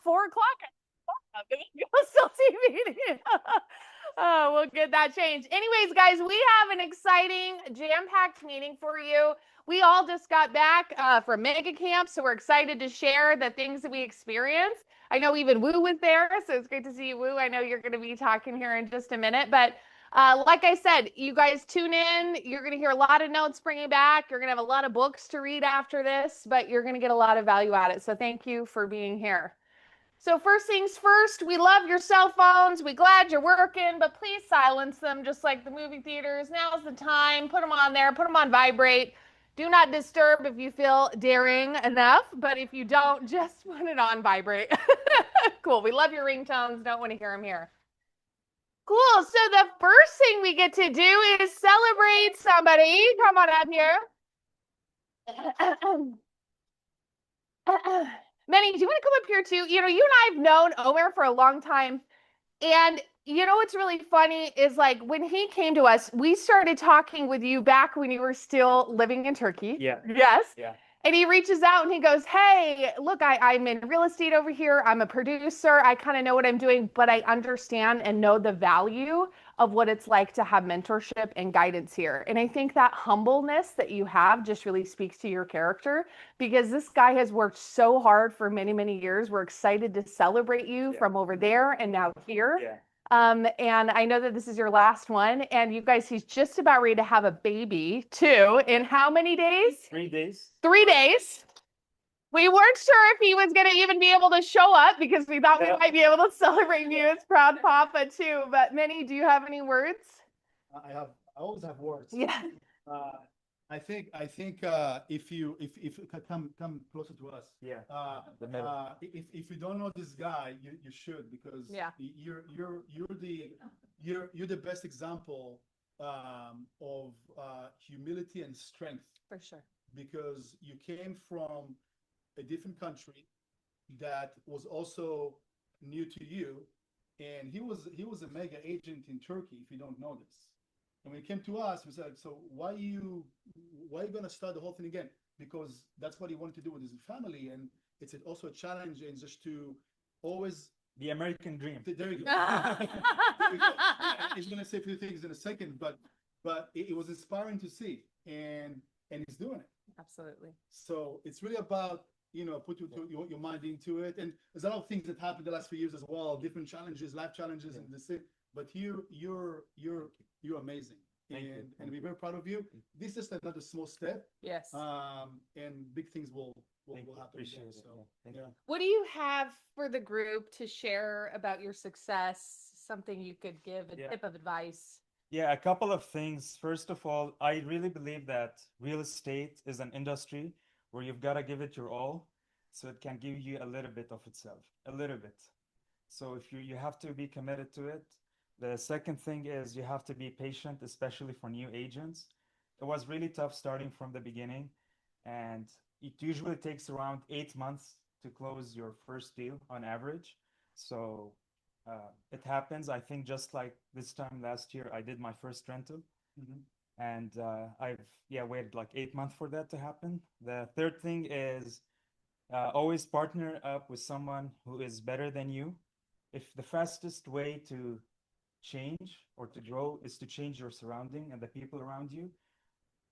4 o'clock. You'll still see me. Oh, we'll get that changed. Anyways, guys, we have an exciting, jam-packed meeting for you. We all just got back from mega camp, so we're excited to share the things that we experienced. I know even Woo was there, so it's great to see you, Woo. I know you're going to be talking here in just a minute, but like I said, you guys tune in. You're going to hear a lot of notes bringing back. You're going to have a lot of books to read after this, but you're going to get a lot of value out of it. So thank you for being here. So first things first, we love your cell phones. We're glad you're working, but please silence them just like the movie theaters. Now's the time. Put them on there. Put them on vibrate. Do not disturb if you feel daring enough, but if you don't, just put it on vibrate. Cool. We love your ringtones. Don't want to hear them here. Cool. So the first thing we get to do is celebrate somebody. Come on up here. Manny, do you want to come up here too? You know, you and I have known Omer for a long time. And you know what's really funny is like when he came to us, we started talking with you back when you were still living in Turkey. Yeah. Yes. Yeah. And he reaches out and he goes, hey, look, I'm in real estate over here. I'm a producer. I kind of know what I'm doing, but I understand and know the value of what it's like to have mentorship and guidance here. And I think that humbleness that you have just really speaks to your character because this guy has worked so hard for many, many years. We're excited to celebrate you from over there and now here. Yeah. And I know that this is your last one. And you guys, he's just about ready to have a baby too. In how many days? 3 days. 3 days. We weren't sure if he was going to even be able to show up because we thought we might be able to celebrate you as proud papa too. But Minnie, do you have any words? I always have words. Yeah. I think if you come closer to us. Yeah. The middle. If you don't know this guy, you should because Yeah. you're the best example of humility and strength. For sure. Because you came from a different country that was also new to you, and he was a mega agent in Turkey. If you don't know this, and when he came to us, we said, "So why are you gonna start the whole thing again?" Because that's what he wanted to do with his family, and it's also a challenge, and just to always the American dream. There you go. He's gonna say a few things in a second, but it was inspiring to see, and he's doing it. Absolutely. So it's really about, put your mind into it. And there's a lot of things that happened the last few years as well, different challenges, life challenges, and the same. But you're amazing. And we're very proud of you. This is just another small step. Yes. And big things will happen. Appreciate it. So, yeah. What do you have for the group to share about your success? Something you could give, a tip of advice? Yeah, a couple of things. First of all, I really believe that real estate is an industry where you've got to give it your all so it can give you a little bit of itself, a little bit. So if you have to be committed to it. The second thing is you have to be patient, especially for new agents. It was really tough starting from the beginning, and it usually takes around 8 months to close your first deal on average. So it happens. I think just like this time last year, I did my first rental, and I've waited like 8 months for that to happen. The third thing is always partner up with someone who is better than you. If the fastest way to change or to grow is to change your surrounding and the people around you.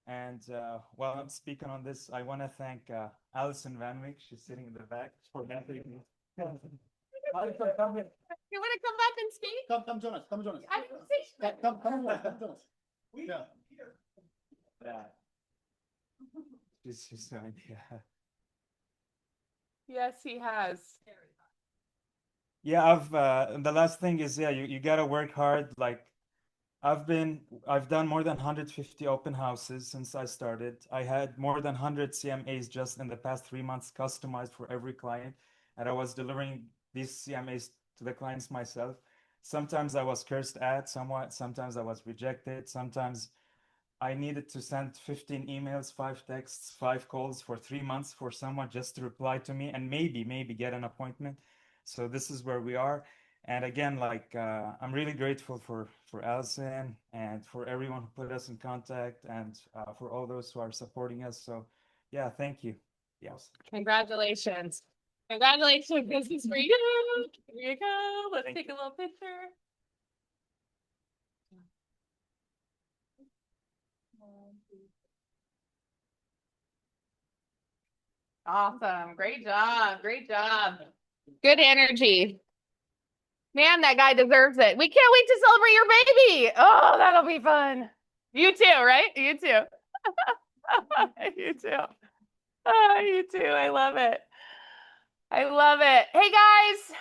And while I'm speaking on this, I want to thank Alison Van Wyk. She's sitting in the back for having me. Alison, come here. You want to come up and speak? Come join us. Come join us. I didn't see Come join us. Yeah. She's so yeah. Yes, he has. Yeah, and the last thing is, you gotta work hard. Like I've done more than 150 open houses since I started. I had more than 100 CMAs just in the past 3 months, customized for every client, and I was delivering these CMAs to the clients myself. Sometimes I was cursed at somewhat, sometimes I was rejected, sometimes I needed to send 15 emails, 5 texts, 5 calls for 3 months for someone just to reply to me and maybe get an appointment. So this is where we are. And again, like I'm really grateful for Alison and for everyone who put us in contact, and for all those who are supporting us. So yeah, thank you. Yes. Congratulations. Congratulations, this is for you. Here you go. Let's take a little picture. Awesome. Great job. Great job. Good energy. Man, that guy deserves it. We can't wait to celebrate your baby. Oh, that'll be fun. You too, right? You too. You too. Oh, you too. I love it. I love it. Hey guys,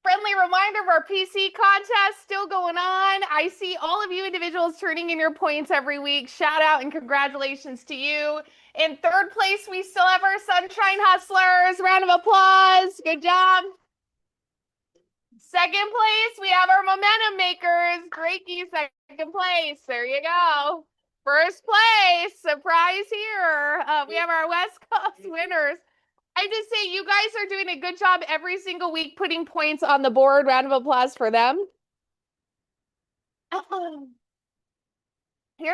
friendly reminder of our PC contest still going on. I see all of you individuals turning in your points every week. Shout out and congratulations to you. In third place, we still have our Sunshine Hustlers. Round of applause. Good job. Second place, we have our Momentum Makers. Greaky, second place. There you go. First place, surprise here. We have our West Coast winners. I just say you guys are doing a good job every single week putting points on the board. Round of applause for them. Here's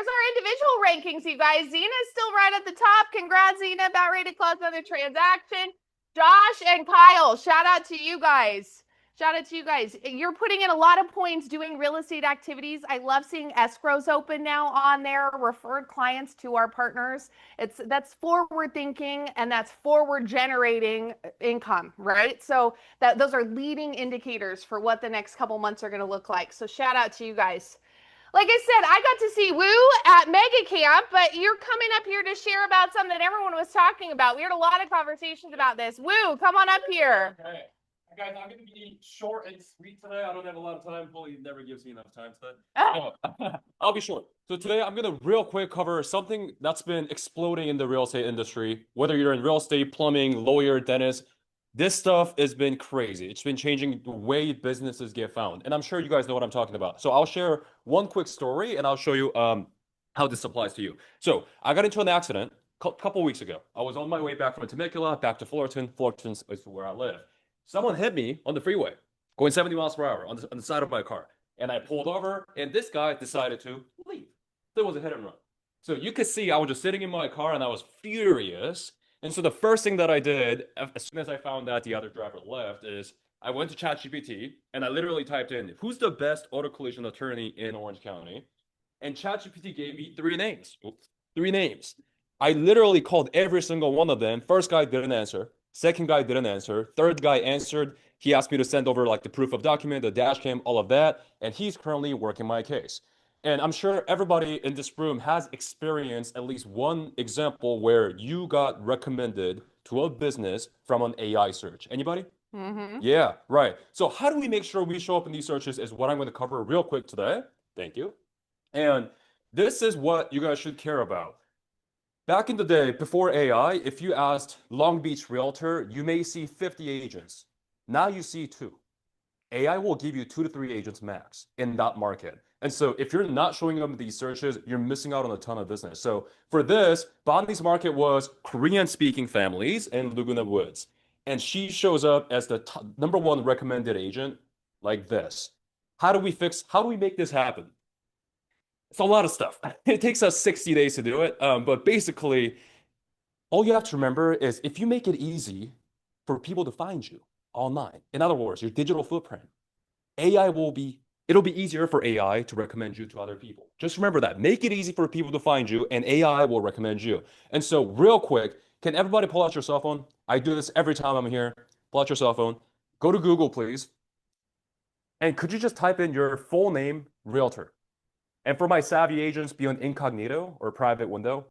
our individual rankings, you guys. Zena's still right at the top. Congrats, Zena. About ready to close on the transaction. Josh and Kyle, shout out to you guys. Shout out to you guys. You're putting in a lot of points doing real estate activities. I love seeing escrows open now on there, referred clients to our partners. That's forward thinking and that's forward generating income, right? So those are leading indicators for what the next couple months are going to look like. So shout out to you guys. Like I said, I got to see Woo at Mega Camp, but you're coming up here to share about something that everyone was talking about. We had a lot of conversations about this. Woo, come on up here. Okay. Guys, I'm going to be short and sweet today. I don't have a lot of time. Bully never gives me enough time today. I'll be short. So today I'm going to real quick cover something that's been exploding in the real estate industry. Whether you're in real estate, plumbing, lawyer, dentist, this stuff has been crazy. It's been changing the way businesses get found. And I'm sure you guys know what I'm talking about. So I'll share one quick story and I'll show you how this applies to you. So I got into an accident a couple weeks ago. I was on my way back from Temecula, back to Fullerton. Fullerton is where I live. Someone hit me on the freeway, going 70 miles per hour on the side of my car. And I pulled over, and this guy decided to leave. There was a hit and run. So you could see I was just sitting in my car, and I was furious. And so the first thing that I did, as soon as I found out the other driver left, is I went to ChatGPT, and I literally typed in, who's the best auto collision attorney in Orange County? And ChatGPT gave me 3 names. 3 names. I literally called every single one of them. First guy didn't answer. Second guy didn't answer. Third guy answered. He asked me to send over like the proof of document, the dash cam, all of that. And he's currently working my case. And I'm sure everybody in this room has experienced at least one example where you got recommended to a business from an AI search. Anybody? Mm-hmm. Yeah, right. So how do we make sure we show up in these searches is what I'm going to cover real quick today. Thank you. And this is what you guys should care about. Back in the day, before AI, if you asked Long Beach Realtor, you may see 50 agents. Now you see 2. AI will give you 2 to 3 agents max in that market. And so if you're not showing up in these searches, you're missing out on a ton of business. So for this, Bonnie's market was Korean-speaking families in Laguna Woods. And she shows up as the #1 recommended agent like this. How do we make this happen? It's a lot of stuff. It takes us 60 days to do it. But basically, all you have to remember is if you make it easy for people to find you online, in other words, your digital footprint, it'll be easier for AI to recommend you to other people. Just remember that. Make it easy for people to find you, and AI will recommend you. And so real quick, can everybody pull out your cell phone? I do this every time I'm here. Pull out your cell phone. Go to Google, please. And could you just type in your full name, realtor? And for my savvy agents, be on incognito or private window.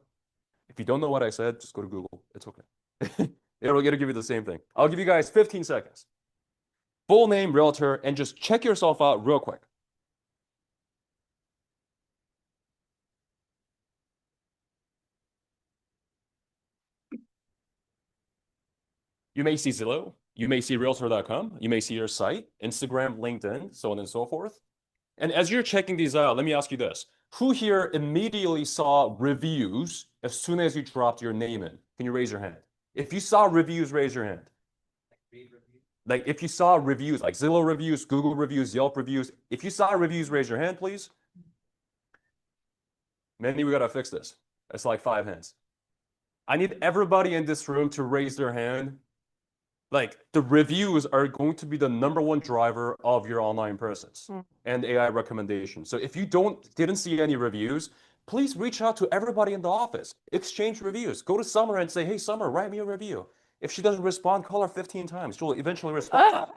If you don't know what I said, just go to Google. It's okay. It'll give you the same thing. I'll give you guys 15 seconds. Full name, realtor, and just check yourself out real quick. You may see Zillow. You may see realtor.com. You may see your site, Instagram, LinkedIn, so on and so forth. And as you're checking these out, let me ask you this. Who here immediately saw reviews as soon as you dropped your name in? Can you raise your hand? If you saw reviews, raise your hand. Like if you saw reviews, like Zillow reviews, Google reviews, Yelp reviews, if you saw reviews, raise your hand, please. Mandy, we gotta fix this. It's like 5 hands. I need everybody in this room to raise their hand Like the reviews are going to be the #1 driver of your online presence and AI recommendations. So if you didn't see any reviews, please reach out to everybody in the office. Exchange reviews. Go to Summer and say, hey, Summer, write me a review. If she doesn't respond, call her 15 times. She'll eventually respond.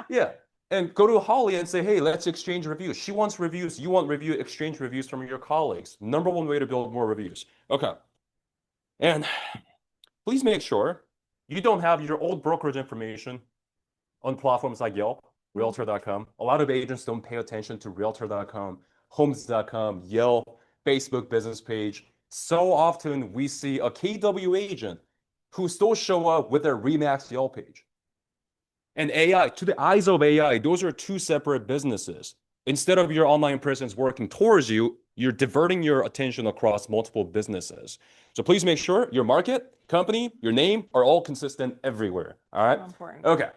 Yeah. And go to Holly and say, hey, let's exchange reviews. She wants reviews. You want review, exchange reviews from your colleagues. #1 way to build more reviews. Okay. And please make sure you don't have your old brokerage information on platforms like Yelp, Realtor.com. A lot of agents don't pay attention to Realtor.com, Homes.com, Yelp, Facebook business page. So often we see a KW agent who still show up with their Remax Yelp page. And AI, to the eyes of AI, those are two separate businesses. Instead of your online presence working towards you, you're diverting your attention across multiple businesses. So please make sure your market, company, your name are all consistent everywhere. All right? So important. Okay.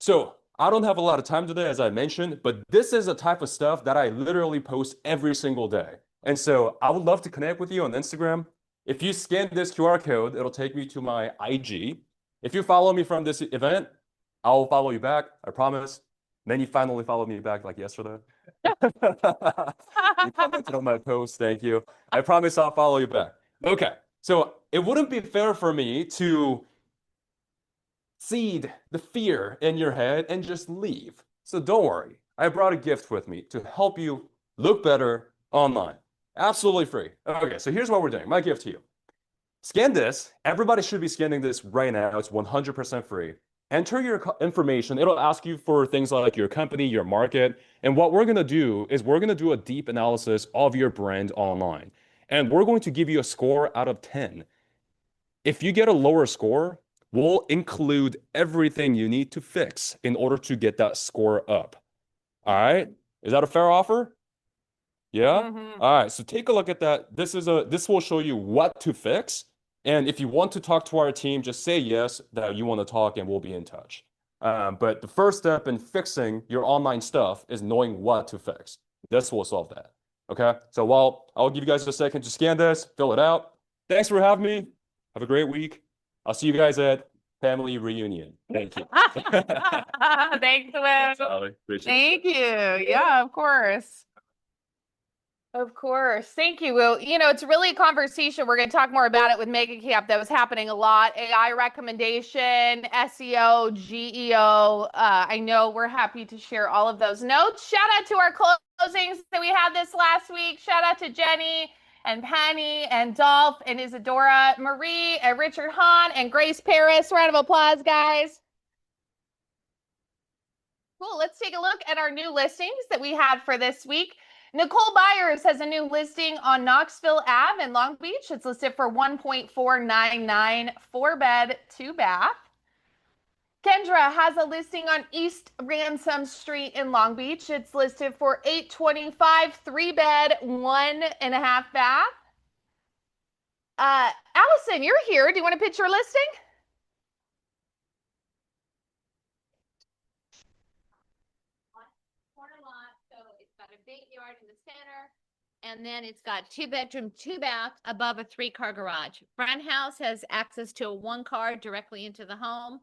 So I don't have a lot of time today, as I mentioned, but this is the type of stuff that I literally post every single day. And so I would love to connect with you on Instagram. If you scan this QR code, it'll take me to my IG. If you follow me from this event, I'll follow you back, I promise. Then you finally followed me back like yesterday. You commented on my post, thank you. I promise I'll follow you back. Okay, so it wouldn't be fair for me to seed the fear in your head and just leave. So don't worry, I brought a gift with me to help you look better online. Absolutely free. Okay, so here's what we're doing. My gift to you. Scan this. Everybody should be scanning this right now. It's 100% free. Enter your information. It'll ask you for things like your company, your market. And what we're going to do is we're going to do a deep analysis of your brand online. And we're going to give you a score out of 10. If you get a lower score, we'll include everything you need to fix in order to get that score up. All right? Is that a fair offer? Yeah? All right. So take a look at that. This will show you what to fix. And if you want to talk to our team, just say yes, that you want to talk, and we'll be in touch. But the first step in fixing your online stuff is knowing what to fix. This will solve that. Okay? So I'll give you guys a second to scan this, fill it out. Thanks for having me. Have a great week. I'll see you guys at Family Reunion. Thank you. Thanks, Will. Thank you. Yeah, of course. Of course. Thank you, Will. You know, it's really a conversation. We're going to talk more about it with Mega Camp that was happening a lot. AI recommendation, SEO, GEO. I know we're happy to share all of those notes. Shout out to our closings that we had this last week. Shout out to Jenny and Penny and Dolph and Isadora, Marie and Richard Hahn and Grace Paris. Round of applause, guys. Cool. Let's take a look at our new listings that we had for this week. Nicole Byers has a new listing on Knoxville Ave in Long Beach. It's listed for $1.499, 4-bed, 2-bath. Kendra has a listing on East Ransom Street in Long Beach. It's listed for $825, 3-bed, 1.5-bath. Allison, you're here. Do you want to pitch your listing? Big yard in the center, and then it's got 2-bedroom, 2-bath above a 3-car garage. Front house has access to a 1-car directly into the home,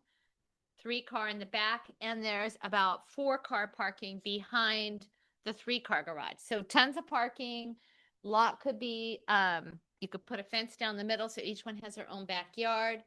3-car in the back, and there's about 4-car parking behind the 3-car garage. So tons of parking. Lot could be, you could put a fence down the middle so each one has their own backyard.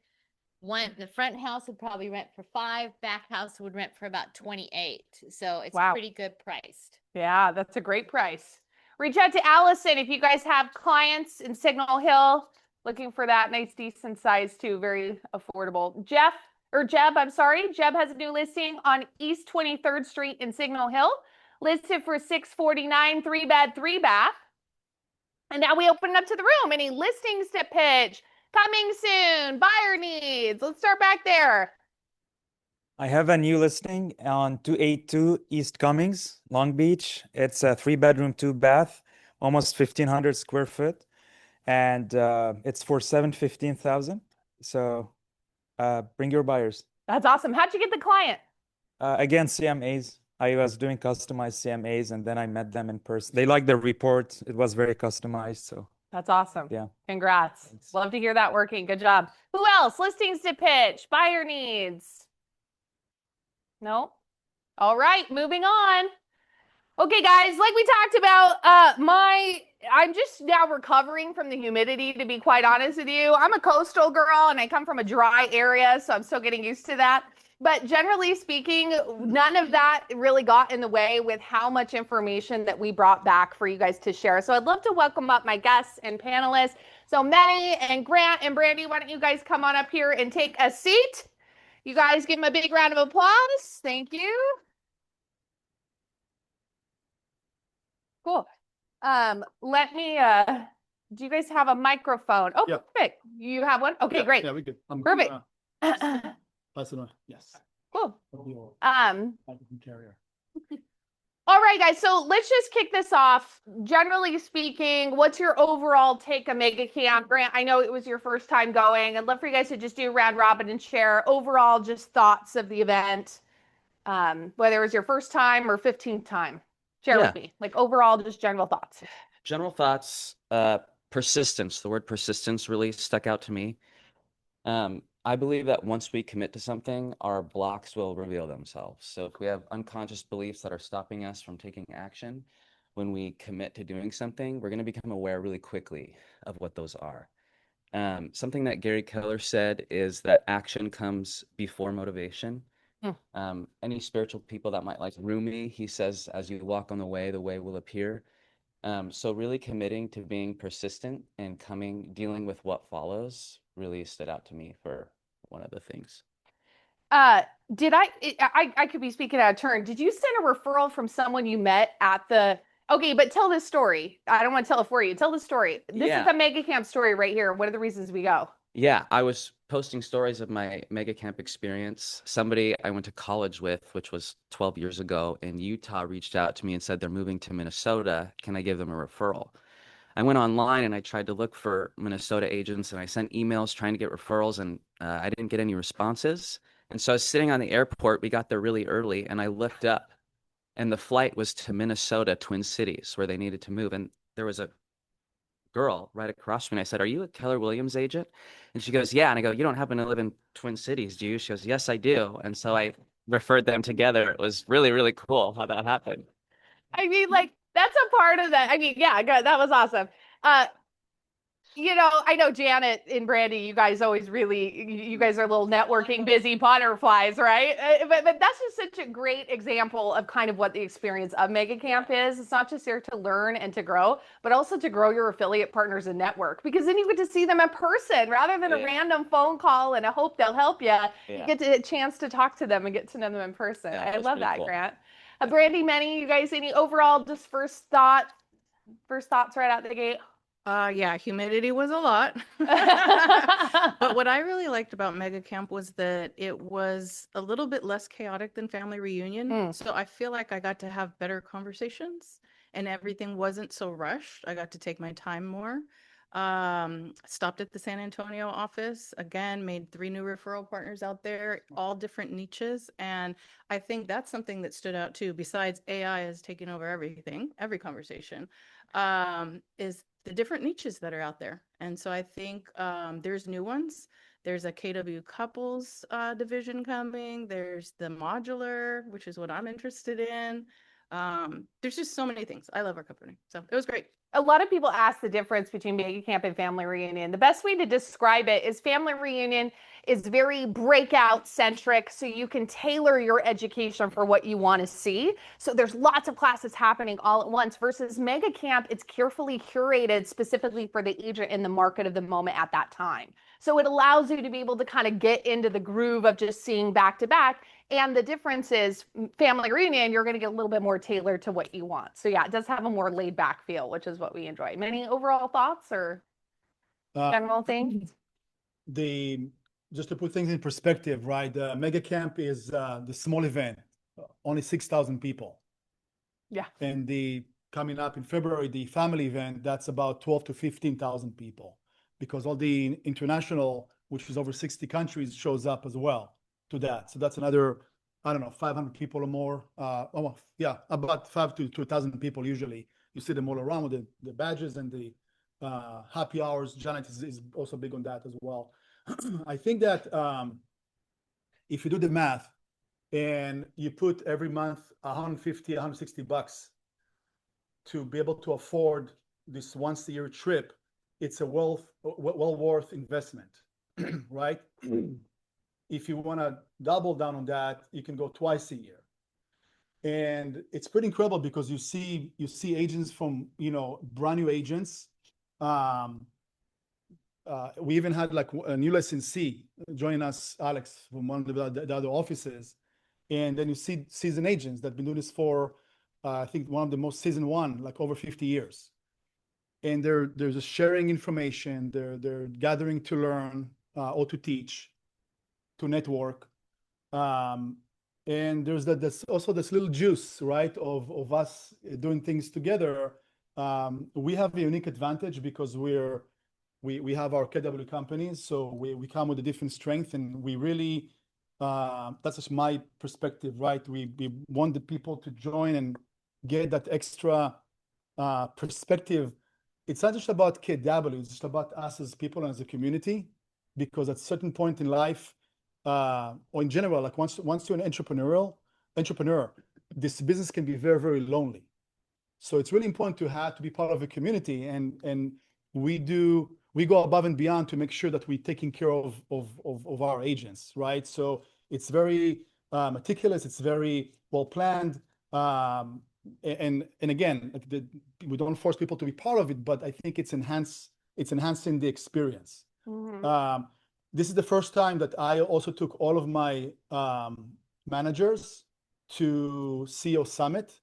The front house would probably rent for $5, back house would rent for about $28. So it's pretty good priced. Yeah, that's a great price. Reach out to Allison if you guys have clients in Signal Hill looking for that nice, decent size too. Very affordable. Jeb has a new listing on East 23rd Street in Signal Hill, listed for $649, 3-bed, 3-bath. And now we open it up to the room. Any listings to pitch? Coming soon. Buyer needs. Let's start back there. I have a new listing on 282 East Cummings, Long Beach. It's a 3-bedroom, 2-bath, almost 1,500 square foot. And it's for $715,000. So bring your buyers. That's awesome. How'd you get the client? Again, CMAs. I was doing customized CMAs, and then I met them in person. They liked the report. It was very customized. So That's awesome. Yeah. Congrats. Thanks. Love to hear that working. Good job. Who else? Listings to pitch, buyer needs. No. All right, moving on. Okay, guys, like we talked about, I'm just now recovering from the humidity, to be quite honest with you. I'm a coastal girl and I come from a dry area, so I'm still getting used to that. But generally speaking, none of that really got in the way with how much information that we brought back for you guys to share. So I'd love to welcome up my guests and panelists. So Manny and Grant and Brandy, why don't you guys come on up here and take a seat? You guys give them a big round of applause. Thank you. Cool. Let me, do you guys have a microphone? Oh, Yeah. perfect. You have one? Okay, Yeah, great. Yeah, we good. Perfect. Pass it on. Yes. Cool. Microphone carrier. All right, guys. So let's just kick this off. Generally speaking, what's your overall take of Mega Camp? Grant, I know it was your first time going. I'd love for you guys to just do round robin and share overall just thoughts of the event, whether it was your first time or 15th time. Share with me, like overall, just general thoughts. General thoughts, persistence. The word persistence really stuck out to me. I believe that once we commit to something, our blocks will reveal themselves. So if we have unconscious beliefs that are stopping us from taking action, when we commit to doing something, we're going to become aware really quickly of what those are. Something that Gary Keller said is that action comes before motivation. Any spiritual people that might like Rumi, he says, as you walk on the way will appear. So really committing to being persistent and dealing with what follows really stood out to me for one of the things. Did I could be speaking out of turn. Did you send a referral from someone you met at the, okay, but tell this story. I don't want to tell it for you. Tell the story. This is the Mega Camp story right here. What are the reasons we go? Yeah, I was posting stories of my Mega Camp experience. Somebody I went to college with, which was 12 years ago in Utah, reached out to me and said they're moving to Minnesota. Can I give them a referral? I went online and I tried to look for Minnesota agents and I sent emails trying to get referrals and I didn't get any responses. And so I was sitting on the airport. We got there really early and I looked up and the flight was to Minnesota, Twin Cities, where they needed to move. And there was a girl right across from me. I said, "Are you a Keller Williams agent?" And she goes, "Yeah." And I go, "You don't happen to live in Twin Cities, do you?" She goes, "Yes, I do." And so I referred them together. It was really, really cool how that happened. I mean, like, that's a part of that. I mean, yeah, that was awesome. You know, I know Janet and Brandy, you guys are little networking busy butterflies, right? But that's just such a great example of kind of what the experience of Mega Camp is. It's not just there to learn and to grow, but also to grow your affiliate partners and network, because then you get to see them in person rather than a random phone call and a hope they'll help you. You get a chance to talk to them and get to know them in person. I love that, cool. Grant. Brandy, Manny, you guys, any overall just first thoughts right out the gate? Yeah, humidity was a lot. But what I really liked about Mega Camp was that it was a little bit less chaotic than Family Reunion. So I feel like I got to have better conversations and everything wasn't so rushed. I got to take my time more. Stopped at the San Antonio office, again, made 3 new referral partners out there, all different niches. And I think that's something that stood out too, besides AI is taking over everything, every conversation, is the different niches that are out there. And so I think there's new ones. There's a KW couples division coming. There's the modular, which is what I'm interested in. There's just so many things. I love our company. So it was great. A lot of people ask the difference between Mega Camp and Family Reunion. The best way to describe it is Family Reunion is very breakout centric, so you can tailor your education for what you want to see. So there's lots of classes happening all at once, versus Mega Camp, it's carefully curated specifically for the agent in the market of the moment at that time. So it allows you to be able to kind of get into the groove of just seeing back to back. And the difference is Family Reunion, you're going to get a little bit more tailored to what you want. So yeah, it does have a more laid back feel, which is what we enjoy. Many overall thoughts or general things? Just to put things in perspective, right? Mega Camp is the small event, only 6,000 people. Yeah. And coming up in February, the family event, that's about 12 to 15,000 people, because all the international, which is over 60 countries, shows up as well to that. So that's another, I don't know, 500 people or more. About 5 to 2,000 people usually. You see them all around with the badges and the happy hours. Janet is also big on that as well. I think that if you do the math and you put every month 150, 160 bucks to be able to afford this once a year trip, it's a well worth investment, right? If you want to double down on that, you can go twice a year. And it's pretty incredible because you see agents from, brand new agents. We even had like a new licensee join us, Alex, from one of the other offices. And then you see seasoned agents that have been doing this for, I think one of the most seasoned one, like over 50 years. And they're just sharing information. They're gathering to learn or to teach, to network. And there's also this little juice, right, of us doing things together. We have a unique advantage because we have our KW companies, so we come with a different strength, and we really that's just my perspective, right? We want the people to join and get that extra perspective. It's not just about KW, it's just about us as people and as a community, because at a certain point in life, or in general, like once you're an entrepreneur, this business can be very, very lonely. So it's really important to be part of a community, and we go above and beyond to make sure that we're taking care of our agents, right? So it's very meticulous, it's very well planned, and again, like we don't force people to be part of it, but I think it's enhancing the experience. This is the first time that I also took all of my managers to CEO Summit.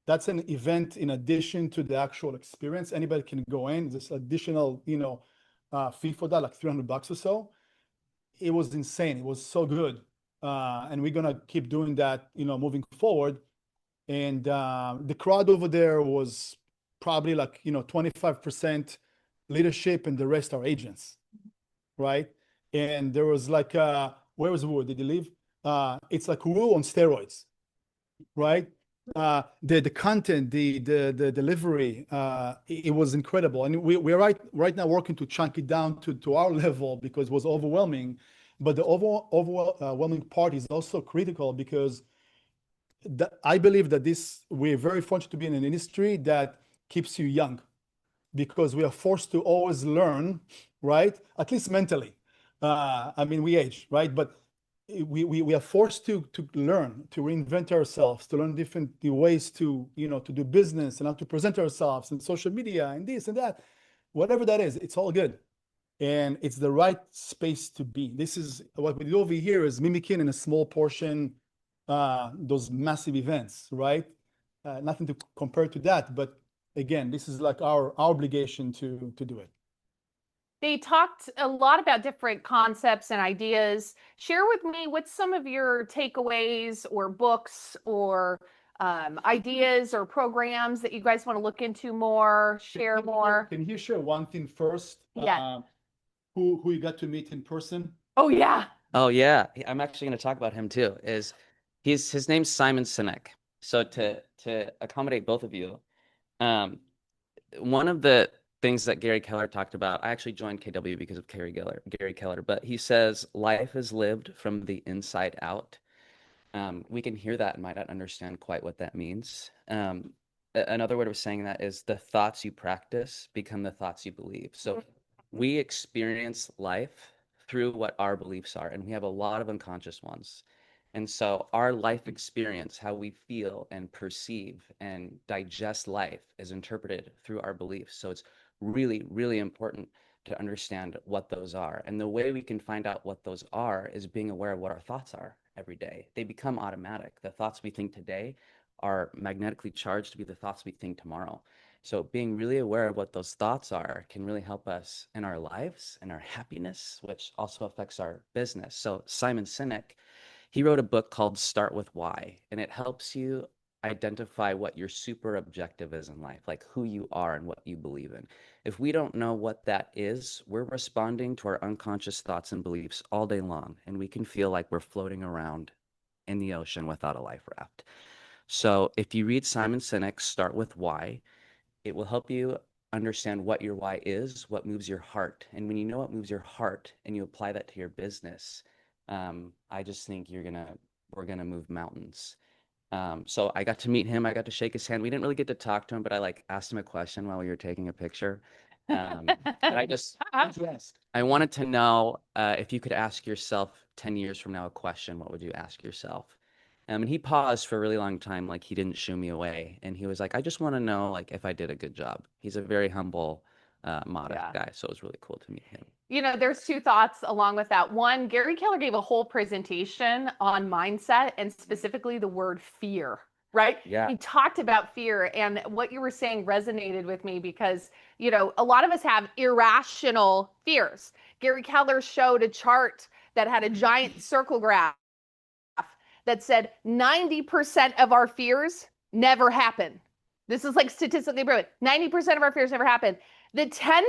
That's an event in addition to the actual experience. Anybody can go in. There's additional, fee for that, like $300 or so. It was insane. It was so good, and we're gonna keep doing that, moving forward. And the crowd over there was probably like 25% leadership, and the rest are agents, right? And there was like, where was Wu? Did he leave? It's like Wu on steroids, right? The content, the delivery, it was incredible. And we're right now working to chunk it down to our level because it was overwhelming. But the overwhelming part is also critical because I believe that we're very fortunate to be in an industry that keeps you young, because we are forced to always learn, right? At least mentally. I mean, we age, right? But we are forced to learn, to reinvent ourselves, to learn different ways to do business and how to present ourselves and social media and this and that, whatever that is. It's all good, and it's the right space to be. This is what we do over here is mimicking in a small portion those massive events, right? Nothing to compare to that, but again, this is like our obligation to do it. They talked a lot about different concepts and ideas. Share with me what's some of your takeaways or books or ideas or programs that you guys want to look into more, share more. Can you share one thing first? Yeah. Who you got to meet in person? Oh yeah. Oh yeah, I'm actually going to talk about him too. His name's Simon Sinek. So to accommodate both of you, one of the things that Gary Keller talked about, I actually joined KW because of Gary Keller, but he says life is lived from the inside out. We can hear that and might not understand quite what that means. Another word of saying that is the thoughts you practice become the thoughts you believe. So we experience life through what our beliefs are, and we have a lot of unconscious ones. And so our life experience, how we feel and perceive and digest life, is interpreted through our beliefs. So it's really, really important to understand what those are. And the way we can find out what those are is being aware of what our thoughts are every day. They become automatic. The thoughts we think today are magnetically charged to be the thoughts we think tomorrow. So being really aware of what those thoughts are can really help us in our lives and our happiness, which also affects our business. So Simon Sinek, he wrote a book called Start With Why, and it helps you identify what your super objective is in life, like who you are and what you believe in. If we don't know what that is, we're responding to our unconscious thoughts and beliefs all day long, and we can feel like we're floating around in the ocean without a life raft. So if you read Simon Sinek's Start With Why, it will help you understand what your why is, what moves your heart. And when you know what moves your heart and you apply that to your business, I just think we're gonna move mountains. So I got to meet him. I got to shake his hand. We didn't really get to talk to him, but I like asked him a question while we were taking a picture. And I wanted to know if you could ask yourself 10 years from now a question, what would you ask yourself? And he paused for a really long time, like he didn't shoo me away. And he was like, I just want to know like if I did a good job. He's a very humble, modest guy. So it was really cool to meet him. You know, there's two thoughts along with that. One, Gary Keller gave a whole presentation on mindset and specifically the word fear, right? Yeah. He talked about fear, and what you were saying resonated with me because, you know, a lot of us have irrational fears. Gary Keller showed a chart that had a giant circle graph that said 90% of our fears never happen. This is like statistically proven. 90% of our fears never happen. The 10%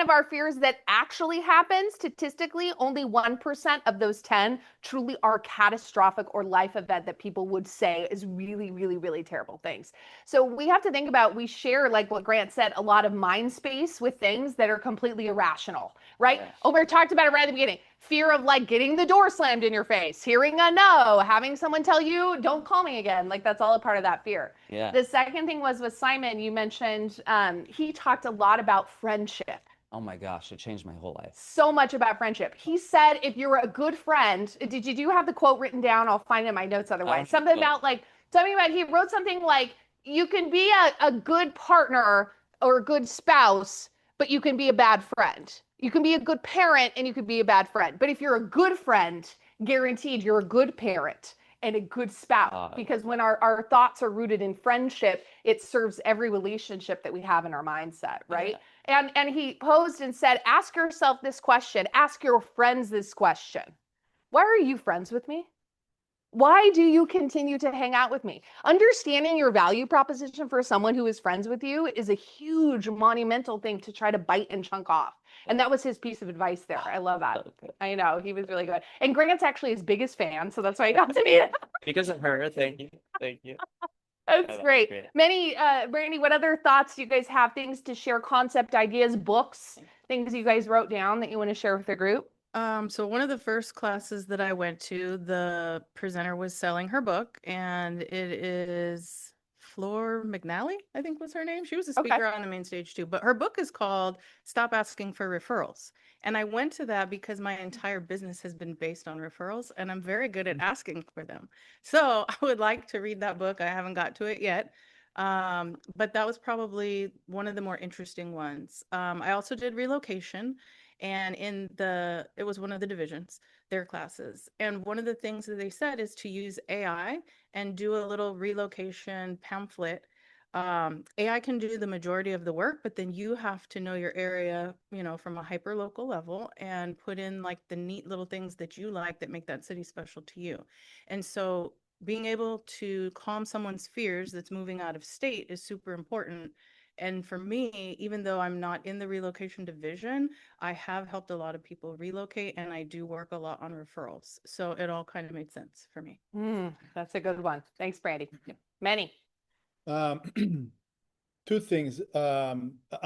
of our fears that actually happen, statistically, only 1% of those 10 truly are catastrophic or life event that people would say is really, really, really terrible things. So we have to think about, we share, like what Grant said, a lot of mind space with things that are completely irrational, right? Yes. Omer talked about it right at the beginning. Fear of like getting the door slammed in your face, hearing a no, having someone tell you, don't call me again. Like that's all a part of that fear. Yeah. The second thing was with Simon, you mentioned, he talked a lot about friendship. Oh my gosh, it changed my whole life. So much about friendship. He said, if you're a good friend, do you have the quote written down? I'll find it in my notes otherwise. Something about he wrote something like, you can be a good partner or a good spouse, but you can be a bad friend. You can be a good parent and you can be a bad friend. But if you're a good friend, guaranteed you're a good parent and a good spouse. Because when our thoughts are rooted in friendship, it serves every relationship that we have in our mindset, right? Yeah. And he posed and said, ask yourself this question, ask your friends this question. Why are you friends with me? Why do you continue to hang out with me? Understanding your value proposition for someone who is friends with you is a huge monumental thing to try to bite and chunk off. And that was his piece of advice there. I love that. I know, he was really good. And Grant's actually his biggest fan, so that's why he got to meet him. Because of her, thank you. Thank you. That's great. Brandy, what other thoughts do you guys have? Things to share, concept, ideas, books, things you guys wrote down that you want to share with the group? So one of the first classes that I went to, the presenter was selling her book, and it is Flor McNally, I think was her name. She was a speaker on the main stage too, but her book is called Stop Asking for Referrals. And I went to that because my entire business has been based on referrals, and I'm very good at asking for them. So I would like to read that book. I haven't got to it yet. But that was probably one of the more interesting ones. I also did relocation. And it was one of the divisions, their classes. And one of the things that they said is to use AI and do a little relocation pamphlet. AI can do the majority of the work, but then you have to know your area, from a hyper local level and put in like the neat little things that you like that make that city special to you. And so being able to calm someone's fears that's moving out of state is super important. And for me, even though I'm not in the relocation division, I have helped a lot of people relocate, and I do work a lot on referrals. So it all kind of made sense for me. That's a good one. Thanks, Brandy. Manny. Two things. I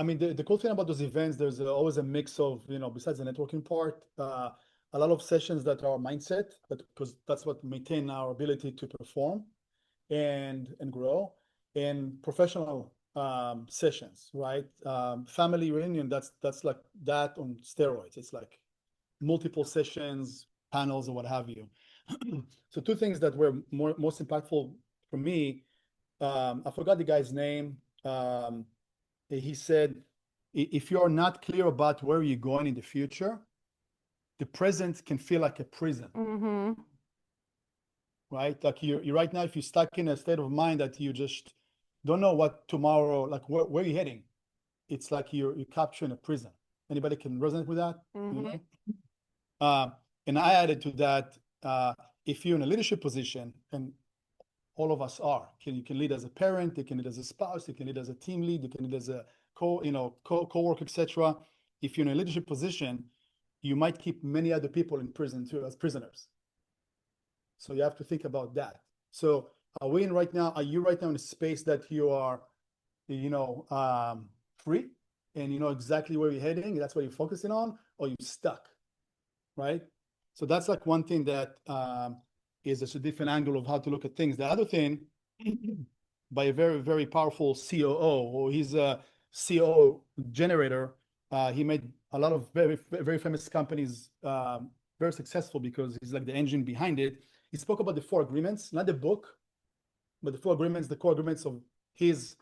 mean, the cool thing about those events, there's always a mix of, besides the networking part, a lot of sessions that are mindset, because that's what maintain our ability to perform and grow, and professional sessions, right? Family reunion, that's like that on steroids. It's like multiple sessions, panels, or what have you. So two things that were most impactful for me. I forgot the guy's name. He said, if you're not clear about where you're going in the future, the present can feel like a prison. Mm-hmm. Right? Like you right now, if you're stuck in a state of mind that you just don't know what tomorrow, like where you're heading, it's like you're capturing a prison. Anybody can resonate with that? Mm-hmm. And I added to that, if you're in a leadership position, and all of us are, you can lead as a parent, you can lead as a spouse, you can lead as a team lead, you can lead as a co-worker, etc. If you're in a leadership position, you might keep many other people in prison too as prisoners. So you have to think about that. So are you right now in a space that you are, free? and you know exactly where you're heading, that's what you're focusing on, or you're stuck, right? So that's like one thing that is just a different angle of how to look at things. The other thing, by a very, very powerful COO, or he's a COO generator, he made a lot of very, very famous companies very successful because he's like the engine behind it. He spoke about the 4 agreements, not the book, but the 4 agreements, the core agreements of his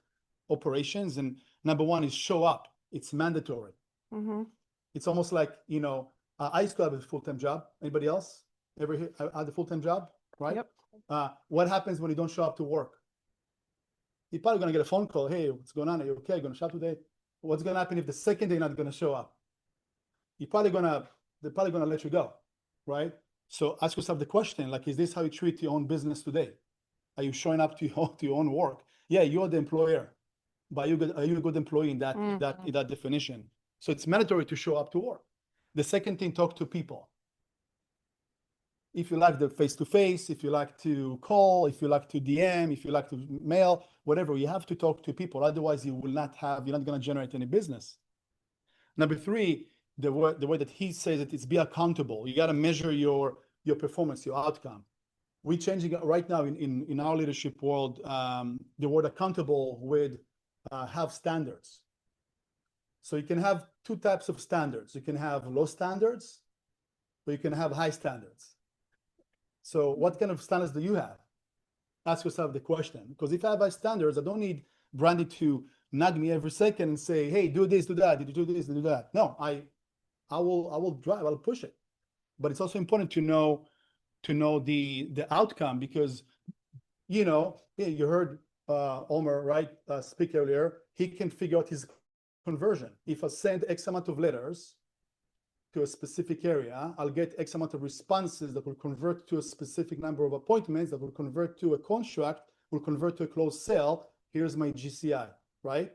operations. And number 1 is show up. It's mandatory. Mm-hmm. It's almost like, you know, I used to have a full-time job. Anybody else ever had a full-time job, right? Yep. What happens when you don't show up to work? You're probably going to get a phone call. Hey, what's going on? Are you okay? Going to show up today? What's going to happen if the second day you're not going to show up? They're probably going to let you go, right? So ask yourself the question, like, is this how you treat your own business today? Are you showing up to your own work? Yeah, you're the employer, but are you a good employee in that definition? So it's mandatory to show up to work. The second thing, talk to people. If you like the face-to-face, if you like to call, if you like to DM, if you like to mail, whatever, you have to talk to people. Otherwise, you're not going to generate any business. Number 3, the way that he says it is be accountable. You got to measure your performance, your outcome. We're changing it right now in our leadership world. The word accountable would have standards. So you can have 2 types of standards. You can have low standards, or you can have high standards. So what kind of standards do you have? Ask yourself the question. Because if I have high standards, I don't need Brandy to nag me every second and say, hey, do this, do that, did you do this, do that? No, I will drive, I'll push it. But it's also important to know the outcome, because, you know, you heard Omer, right, speak earlier. He can figure out his conversion. If I send X amount of letters to a specific area, I'll get X amount of responses that will convert to a specific number of appointments, that will convert to a contract, will convert to a closed sale. Here's my GCI, right?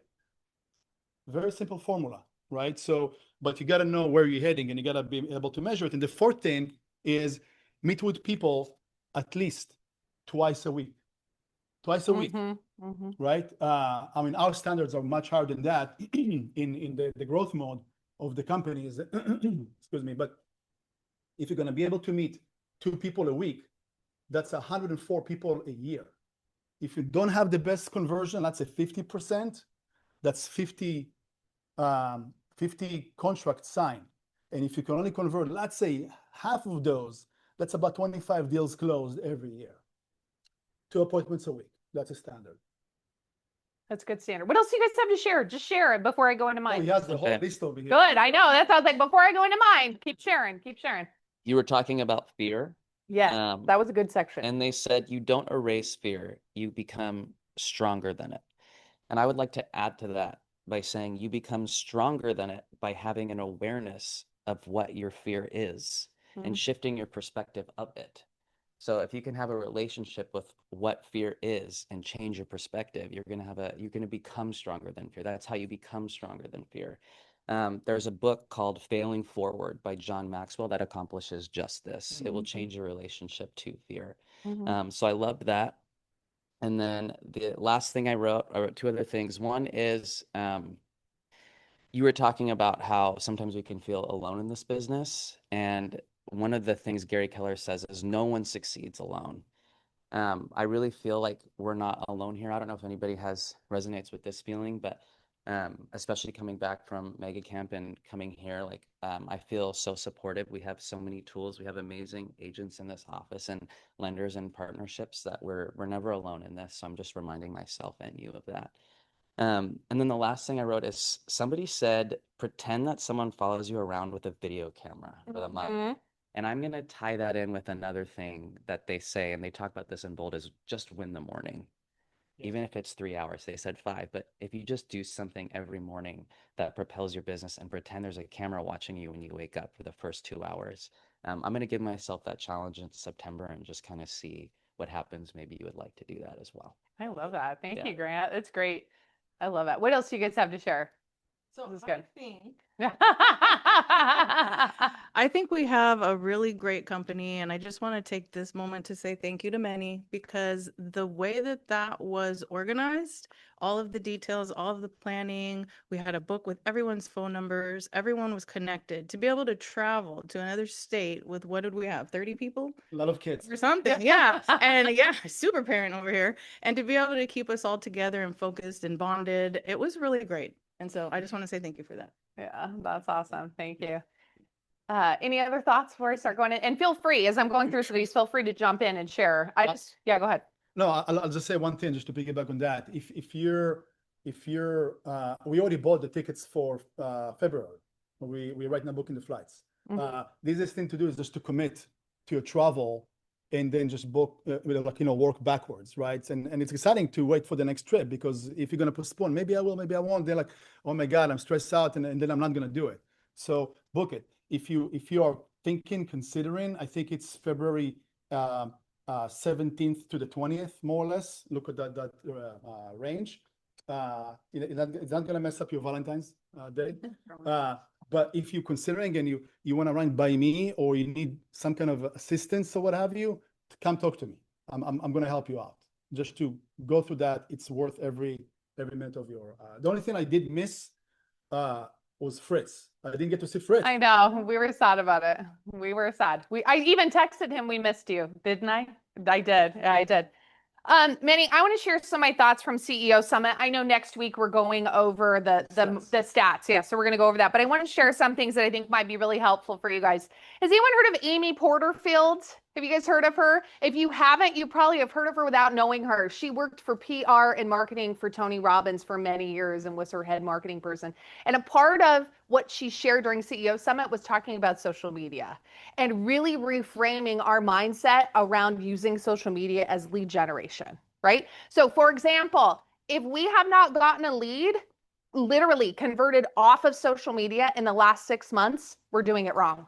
Very simple formula, right? So, but you got to know where you're heading, and you got to be able to measure it. And the 4th thing is meet with people at least twice a week. Twice a week, right? I mean, our standards are much higher than that in the growth mode of the companies. Excuse me. But if you're going to be able to meet 2 people a week, that's 104 people a year. If you don't have the best conversion, that's a 50%. That's 50 contracts signed. And if you can only convert, let's say, half of those, that's about 25 deals closed every year. 2 appointments a week. That's a standard. That's good standard. What else do you guys have to share? Just share it before I go into Oh, mine. he has the whole list over here. Good. I know. That sounds like before I go into mine. Keep sharing. Keep sharing. You were talking about fear. Yeah, that was a good section. And they said you don't erase fear, you become stronger than it. And I would like to add to that by saying you become stronger than it by having an awareness of what your fear is and shifting your perspective of it. So if you can have a relationship with what fear is and change your perspective, you're going to become stronger than fear. That's how you become stronger than fear. There's a book called Failing Forward by John Maxwell that accomplishes just this. It will change your relationship to fear. So I loved that. And then the last thing I wrote 2 other things. One is you were talking about how sometimes we can feel alone in this business. And one of the things Gary Keller says is no one succeeds alone. I really feel like we're not alone here. I don't know if anybody resonates with this feeling, but especially coming back from Mega Camp and coming here, like I feel so supported. We have so many tools. We have amazing agents in this office and lenders and partnerships that we're never alone in this. So I'm just reminding myself and you of that. And then the last thing I wrote is somebody said, pretend that someone follows you around with a video camera for the month. And I'm going to tie that in with another thing that they say, and they talk about this in bold, is just win the morning. Even if it's 3 hours, they said 5, but if you just do something every morning that propels your business and pretend there's a camera watching you when you wake up for the first 2 hours, I'm going to give myself that challenge in September and just kind of see what happens. Maybe you would like to do that as well. I love that. Thank you, Grant. That's great. I love that. What else do you guys have to share? So This is I good. think I I think we have a really great company, and I just want to take this moment to say thank you to Manny, because the way that that was organized, all of the details, all of the planning, we had a book with everyone's phone numbers, everyone was connected. To be able to travel to another state with, what did we have, 30 people A lot of kids. or something? Yeah. And yeah, super parent over here. And to be able to keep us all together and focused and bonded, it was really great. And so I just want to say thank you for that. Yeah, that's awesome. Thank you. Any other thoughts before I start going in? And feel free, as I'm going through these, feel free to jump in and share. Yeah, go ahead. No, I'll just say one thing just to piggyback on that. If you're we already bought the tickets for February. We're right now booking the flights. The easiest thing to do is just to commit to your travel and then just book work backwards, right? And it's exciting to wait for the next trip, because if you're gonna postpone, maybe I will, maybe I won't. They're like, oh my God, I'm stressed out, and then I'm not gonna do it. So book it. If you are considering, I think it's February 17th to the 20th, more or less. Look at that range. It's not gonna mess up your Valentine's Day. But if you're considering and you want to run by me, or you need some kind of assistance or what have you, come talk to me. I'm going to help you out. Just to go through that, it's worth every minute of your. The only thing I did miss was Fritz. I didn't get to see Fritz. I know. We were sad about it. We were sad. I even texted him, we missed you, didn't I? I did. Yeah, I did. Manny, I want to share some of my thoughts from CEO Summit. I know next week we're going over the stats. Yeah, so we're going to go over that. But I want to share some things that I think might be really helpful for you guys. Has anyone heard of Amy Porterfield? Have you guys heard of her? If you haven't, you probably have heard of her without knowing her. She worked for PR and marketing for Tony Robbins for many years and was her head marketing person. And a part of what she shared during CEO Summit was talking about social media and really reframing our mindset around using social media as lead generation, right? So for example, if we have not gotten a lead, literally converted off of social media in the last 6 months, we're doing it wrong.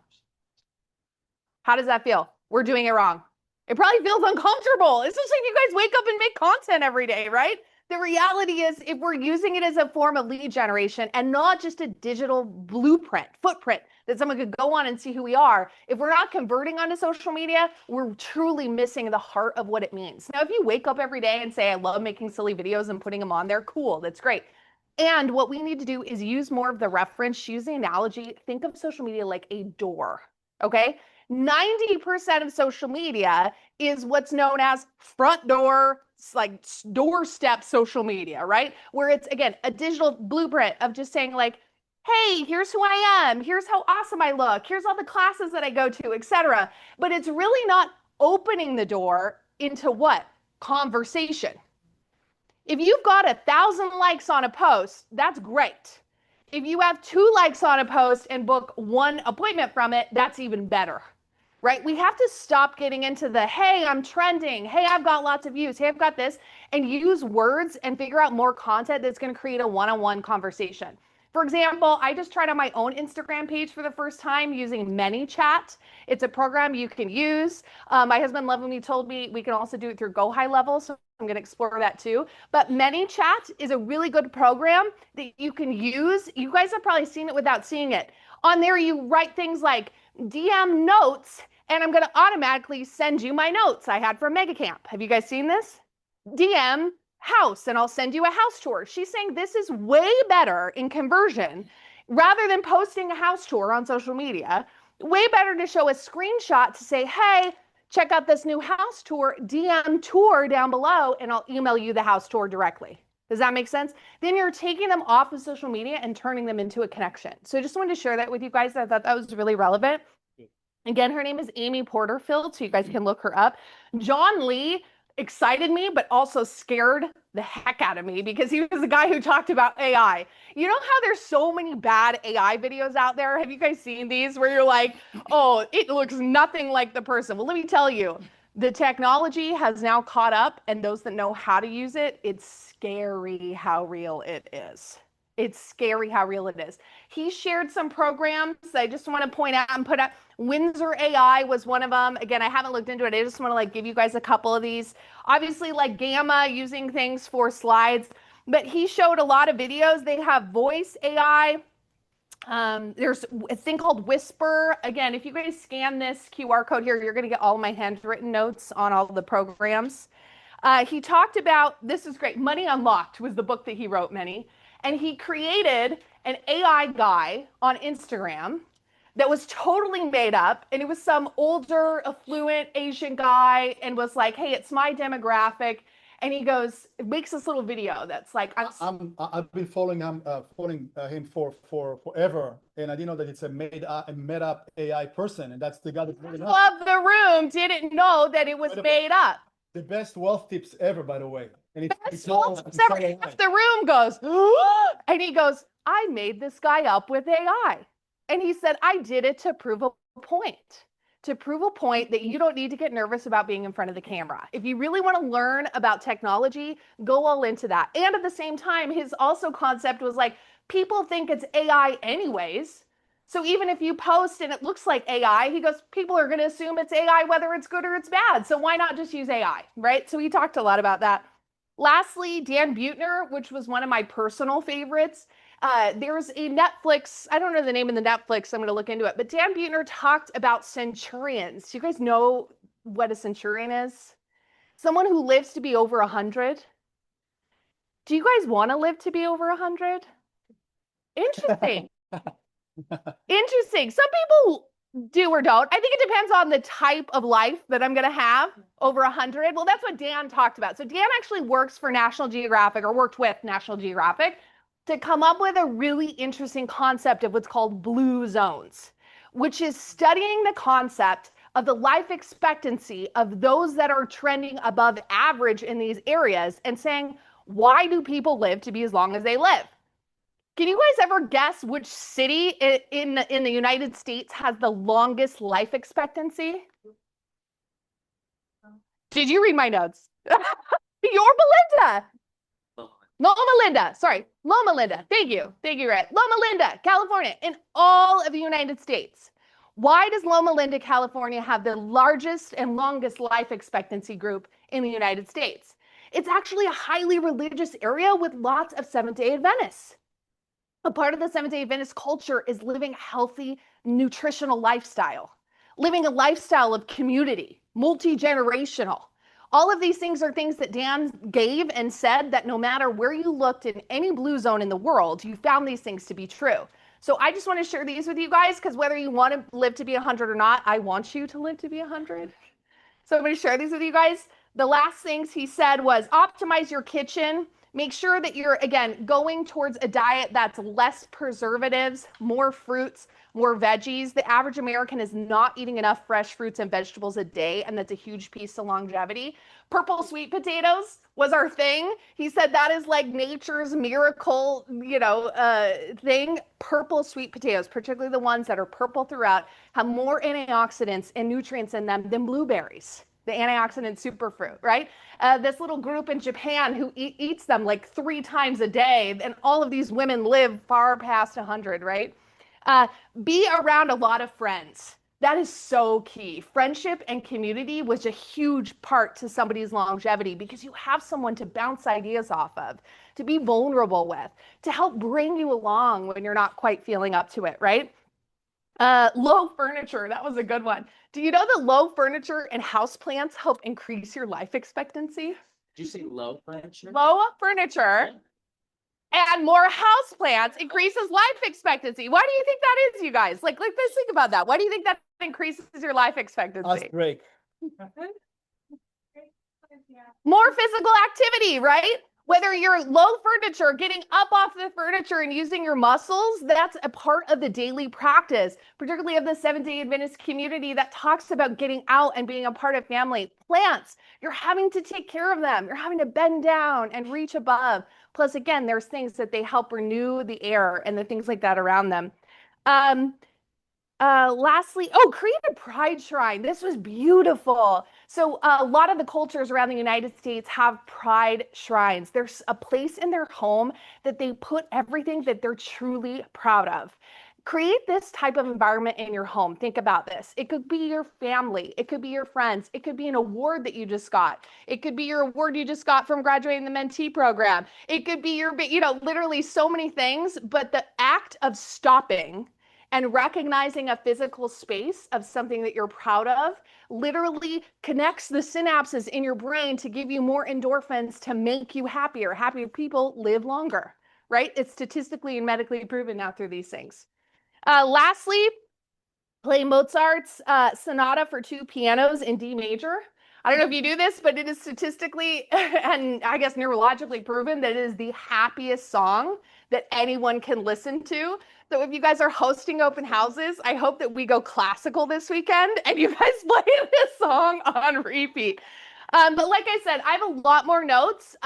How does that feel? We're doing it wrong. It probably feels uncomfortable, especially if you guys wake up and make content every day, right? The reality is, if we're using it as a form of lead generation and not just a digital footprint that someone could go on and see who we are, if we're not converting onto social media, we're truly missing the heart of what it means. Now, if you wake up every day and say, I love making silly videos and putting them on there, cool, that's great. And what we need to do is use more of the reference, use the analogy, think of social media like a door, okay? 90% of social media is what's known as front door, like doorstep social media, right? Where it's, again, a digital blueprint of just saying like, hey, here's who I am, here's how awesome I look, here's all the classes that I go to, etc. But it's really not opening the door into what? Conversation. If you've got 1,000 likes on a post, that's great. If you have 2 likes on a post and book 1 appointment from it, that's even better, right? We have to stop getting into the, hey, I'm trending. Hey, I've got lots of views. Hey, I've got this, and use words and figure out more content that's going to create a one-on-one conversation. For example, I just tried on my own Instagram page for the first time using ManyChat. It's a program you can use. My husband lovingly told me we can also do it through Go High Level, so I'm going to explore that too. But ManyChat is a really good program that you can use. You guys have probably seen it without seeing it. On there, you write things like DM notes, and I'm going to automatically send you my notes I had from Mega Camp. Have you guys seen this? DM house, and I'll send you a house tour. She's saying this is way better in conversion rather than posting a house tour on social media. Way better to show a screenshot to say, hey, check out this new house tour, DM tour down below, and I'll email you the house tour directly. Does that make sense? Then you're taking them off of social media and turning them into a connection. So I just wanted to share that with you guys. I thought that was really relevant. Again, her name is Amy Porterfield, so you guys can look her up. John Lee excited me, but also scared the heck out of me because he was the guy who talked about AI. You know how there's so many bad AI videos out there? Have you guys seen these where you're like, oh, it looks nothing like the person? Well, let me tell you, the technology has now caught up, and those that know how to use it, it's scary how real it is. It's scary how real it is. He shared some programs I just want to point out and put up. Windsor AI was one of them. Again, I haven't looked into it. I just want to give you guys a couple of these. Obviously, like Gamma, using things for slides. but he showed a lot of videos. They have voice AI. There's a thing called Whisper. Again, if you guys scan this QR code here, you're going to get all my handwritten notes on all the programs. He talked about, this is great, Money Unlocked was the book that he wrote, Many. And he created an AI guy on Instagram that was totally made up. And it was some older, affluent Asian guy and was like, hey, it's my demographic. And he goes, it makes this little video that's like, I've been following him for forever, and I didn't know that it's a made up AI person, and that's the guy that made it up. of the room didn't know that it was made up. The best wealth tips ever, by the way. And Best wealth tips ever. Half the room goes, and he goes, I made this guy up with AI. And he said, I did it to prove a point. To prove a point that you don't need to get nervous about being in front of the camera. If you really want to learn about technology, go all into that. And at the same time, his also concept was like, people think it's AI anyways. So even if you post and it looks like AI, he goes, people are going to assume it's AI, whether it's good or it's bad. So why not just use AI, right? So he talked a lot about that. Lastly, Dan Buettner, which was one of my personal favorites. There's a Netflix, I don't know the name of the Netflix, I'm going to look into it, but Dan Buettner talked about centurions. Do you guys know what a centurion is? Someone who lives to be over 100. Do you guys want to live to be over 100? Interesting. Interesting. Some people do or don't. I think it depends on the type of life that I'm going to have over 100. Well, that's what Dan talked about. So Dan actually works for National Geographic, or worked with National Geographic, to come up with a really interesting concept of what's called blue zones, which is studying the concept of the life expectancy of those that are trending above average in these areas and saying, why do people live to be as long as they live? Can you guys ever guess which city in the United States has the longest life expectancy? Did you read my notes? You're Belinda. Loma Linda, sorry, Loma Linda. Thank you, Red. Loma Linda, California, in all of the United States. Why does Loma Linda, California have the largest and longest life expectancy group in the United States? It's actually a highly religious area with lots of Seventh-day Adventists. A part of the Seventh-day Adventist culture is living a healthy, nutritional lifestyle, living a lifestyle of community, multi-generational. All of these things are things that Dan gave and said that no matter where you looked in any blue zone in the world, you found these things to be true. So I just want to share these with you guys, because whether you want to live to be 100 or not, I want you to live to be 100. So I'm going to share these with you guys. The last things he said was optimize your kitchen. Make sure that you're, again, going towards a diet that's less preservatives, more fruits, more veggies. The average American is not eating enough fresh fruits and vegetables a day, and that's a huge piece to longevity. Purple sweet potatoes was our thing. He said that is like nature's miracle, thing. Purple sweet potatoes, particularly the ones that are purple throughout, have more antioxidants and nutrients in them than blueberries, the antioxidant superfruit, right? This little group in Japan who eats them like 3 times a day, and all of these women live far past 100, right? Be around a lot of friends. That is so key. Friendship and community was a huge part to somebody's longevity, because you have someone to bounce ideas off of, to be vulnerable with, to help bring you along when you're not quite feeling up to it, right? Low furniture, that was a good one. Do you know that low furniture and houseplants help increase your life expectancy? Did you say low furniture? Low furniture and more houseplants increases life expectancy. Why do you think that is, you guys? Like let's think about that. Why do you think that increases your life expectancy? Us break. More physical activity, right? Whether you're low furniture, getting up off the furniture and using your muscles, that's a part of the daily practice, particularly of the Seventh-day Adventist community that talks about getting out and being a part of family. Plants, you're having to take care of them. You're having to bend down and reach above. Plus, again, there's things that they help renew the air and the things like that around them. Lastly, create a pride shrine. This was beautiful. So a lot of the cultures around the United States have pride shrines. There's a place in their home that they put everything that they're truly proud of. create this type of environment in your home. Think about this. It could be your family. It could be your friends. It could be an award that you just got. It could be your award you just got from graduating the mentee program. It could be your, literally so many things. But the act of stopping and recognizing a physical space of something that you're proud of literally connects the synapses in your brain to give you more endorphins to make you happier. Happier people live longer, right? It's statistically and medically proven now through these things. Lastly, play Mozart's Sonata for 2 pianos in D major. I don't know if you do this, but it is statistically and I guess neurologically proven that it is the happiest song that anyone can listen to. So if you guys are hosting open houses, I hope that we go classical this weekend and you guys play this song on repeat. But like I said, I have a lot more notes,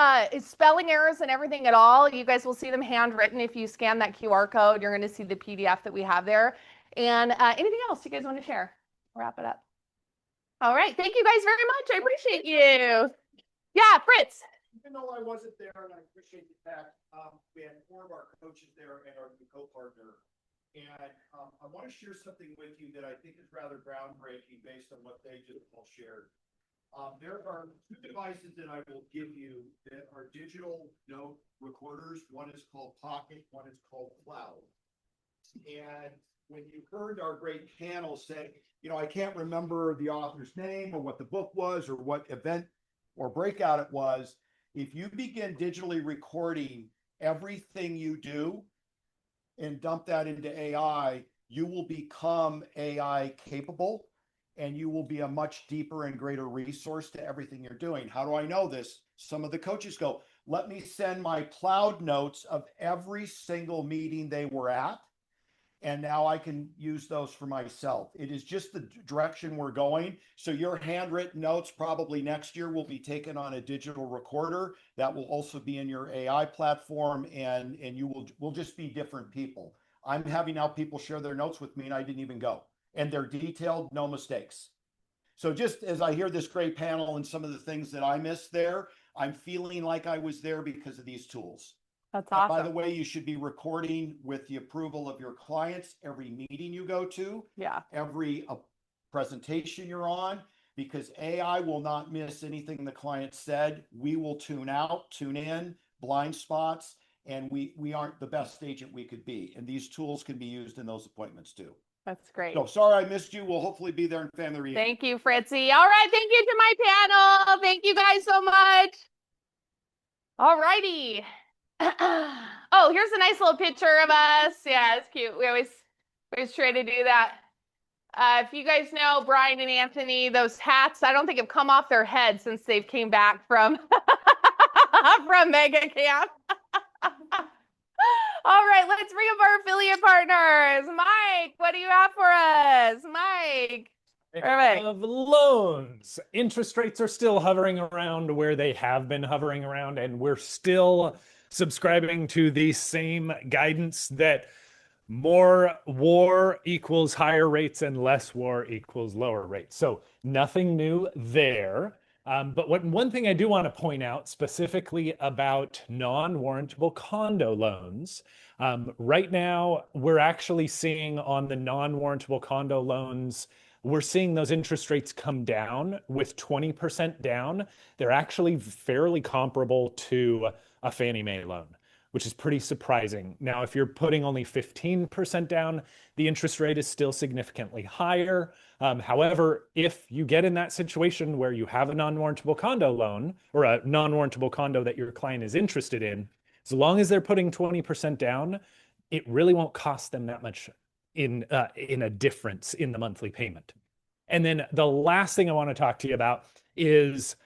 spelling errors and everything at all. You guys will see them handwritten. If you scan that QR code, you're going to see the PDF that we have there. And anything else you guys want to share? Wrap it up. All right. Thank you guys very much. I appreciate you. Yeah, Fritz. Even though I wasn't there, and I appreciate the fact, we had 4 of our coaches there and our new co-partner. And I want to share something with you that I think is rather groundbreaking based on what they just all shared. There are 2 devices that I will give you that are digital note recorders. One is called Pocket, one is called Cloud. And when you heard our great panel say, I can't remember the author's name or what the book was or what event or breakout it was, if you begin digitally recording everything you do and dump that into AI, you will become AI capable. And you will be a much deeper and greater resource to everything you're doing. How do I know this? Some of the coaches go, let me send my cloud notes of every single meeting they were at. And now I can use those for myself. It is just the direction we're going. So your handwritten notes probably next year will be taken on a digital recorder that will also be in your AI platform. And we'll just be different people. I'm having now people share their notes with me and I didn't even go. And they're detailed, no mistakes. So just as I hear this great panel and some of the things that I missed there, I'm feeling like I was there because of these tools. That's awesome. By the way, you should be recording with the approval of your clients every meeting you go to, every presentation you're on, because AI will not miss anything the client said. We will tune out, tune in, blind spots, and we aren't the best agent we could be. And these tools can be used in those appointments too. That's great. So sorry I missed you. We'll hopefully be there in family reunion. Thank you, Fritzy. All right. Thank you to my panel. Thank you guys so much. All righty. Oh, here's a nice little picture of us. Yeah, it's cute. We always try to do that. If you guys know Brian and Anthony, those hats, I don't think have come off their head since they've came back from Mega Camp. All right, let's bring up our affiliate partners. Mike, what do you have for us? Mike. Perfect. Of loans. Interest rates are still hovering around where they have been hovering around, and we're still subscribing to the same guidance that more war equals higher rates and less war equals lower rates. So nothing new there. But one thing I do want to point out specifically about non-warrantable condo loans, right now we're actually seeing on the non-warrantable condo loans, we're seeing those interest rates come down with 20% down. They're actually fairly comparable to a Fannie Mae loan, which is pretty surprising. Now, if you're putting only 15% down, the interest rate is still significantly higher. However, if you get in that situation where you have a non-warrantable condo loan or a non-warrantable condo that your client is interested in, as long as they're putting 20% down, it really won't cost them that much in a difference in the monthly payment. And then the last thing I want to talk to you about is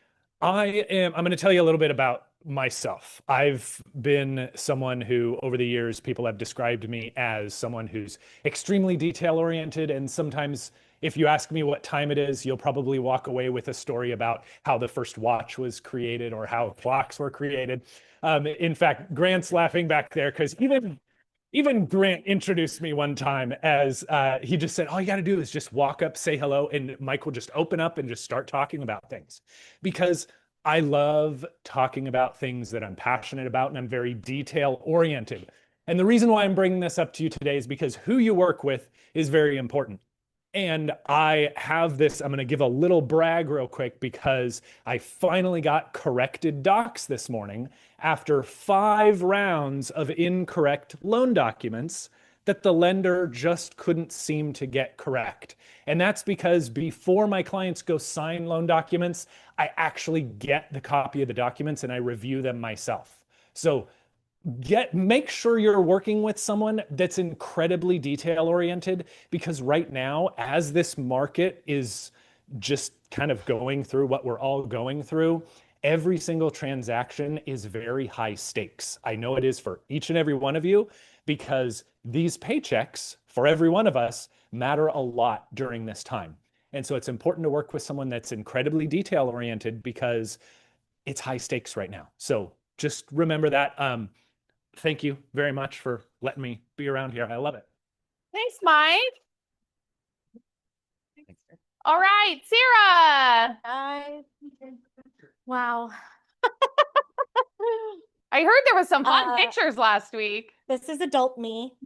I'm going to tell you a little bit about myself. I've been someone who, over the years, people have described me as someone who's extremely detail oriented. And sometimes if you ask me what time it is, you'll probably walk away with a story about how the first watch was created or how clocks were created. In fact, Grant's laughing back there because even Grant introduced me one time as he just said, all you got to do is just walk up, say hello, and Mike will just open up and just start talking about things. Because I love talking about things that I'm passionate about, and I'm very detail oriented. And the reason why I'm bringing this up to you today is because who you work with is very important. And I have this, I'm going to give a little brag real quick because I finally got corrected docs this morning after 5 rounds of incorrect loan documents that the lender just couldn't seem to get correct. And that's because before my clients go sign loan documents, I actually get the copy of the documents and I review them myself. So make sure you're working with someone that's incredibly detail oriented, because right now, as this market is just kind of going through what we're all going through, every single transaction is very high stakes. I know it is for each and every one of you, because these paychecks for every one of us matter a lot during this time. And so it's important to work with someone that's incredibly detail oriented, because it's high stakes right now. So just remember that. Thank you very much for letting me be around here. I love it. Thanks, Mike. All right, Sarah. Hi. Wow. I heard there was some fun pictures last week. This is adult me.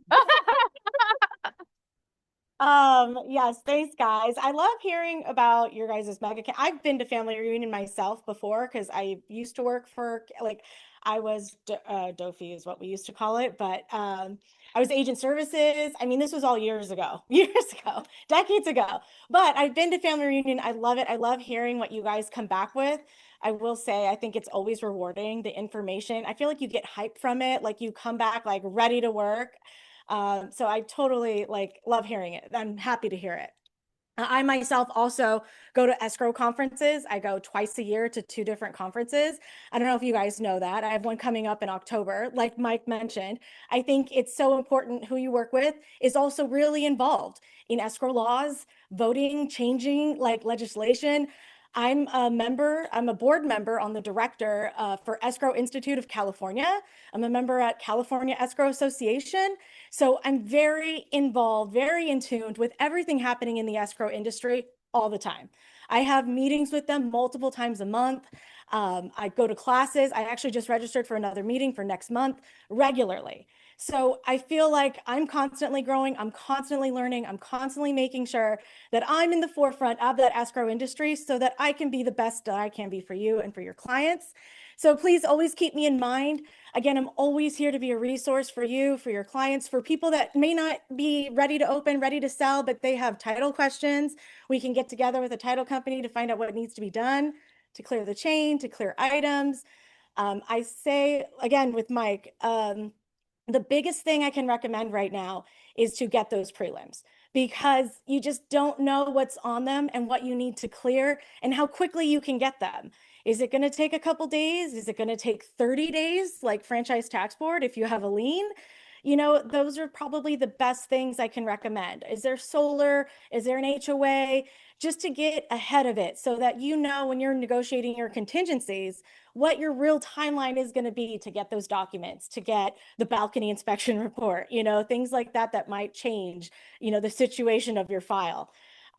Yes, thanks guys. I love hearing about your guys' mega camp. I've been to family reunion myself before because I used to work for, like, I was DOFI is what we used to call it, but I was agent services. I mean, this was all years ago, decades ago. But I've been to family reunion. I love it. I love hearing what you guys come back with. I will say, I think it's always rewarding, the information. I feel like you get hype from it, like you come back like ready to work. So I totally love hearing it. I'm happy to hear it. I myself also go to escrow conferences. I go twice a year to 2 different conferences. I don't know if you guys know that. I have one coming up in October, like Mike mentioned. I think it's so important who you work with is also really involved in escrow laws, voting, changing legislation. I'm a board member on the director for Escrow Institute of California. I'm a member at California Escrow Association. So I'm very involved, very in tune with everything happening in the escrow industry all the time. I have meetings with them multiple times a month. I go to classes. I actually just registered for another meeting for next month regularly. So I feel like I'm constantly growing, I'm constantly learning, I'm constantly making sure that I'm in the forefront of that escrow industry so that I can be the best that I can be for you and for your clients. So please always keep me in mind. Again, I'm always here to be a resource for you, for your clients, for people that may not be ready to open, ready to sell, but they have title questions. We can get together with a title company to find out what needs to be done to clear the chain, to clear items. I say, again, with Mike, the biggest thing I can recommend right now is to get those prelims, because you just don't know what's on them and what you need to clear and how quickly you can get them. Is it going to take a couple days? Is it going to take 30 days like franchise tax board if you have a lien? You know, those are probably the best things I can recommend. Is there solar? Is there an HOA? Just to get ahead of it so that you know when you're negotiating your contingencies, what your real timeline is going to be to get those documents, to get the balcony inspection report, you know, things like that that might change, you know, the situation of your file.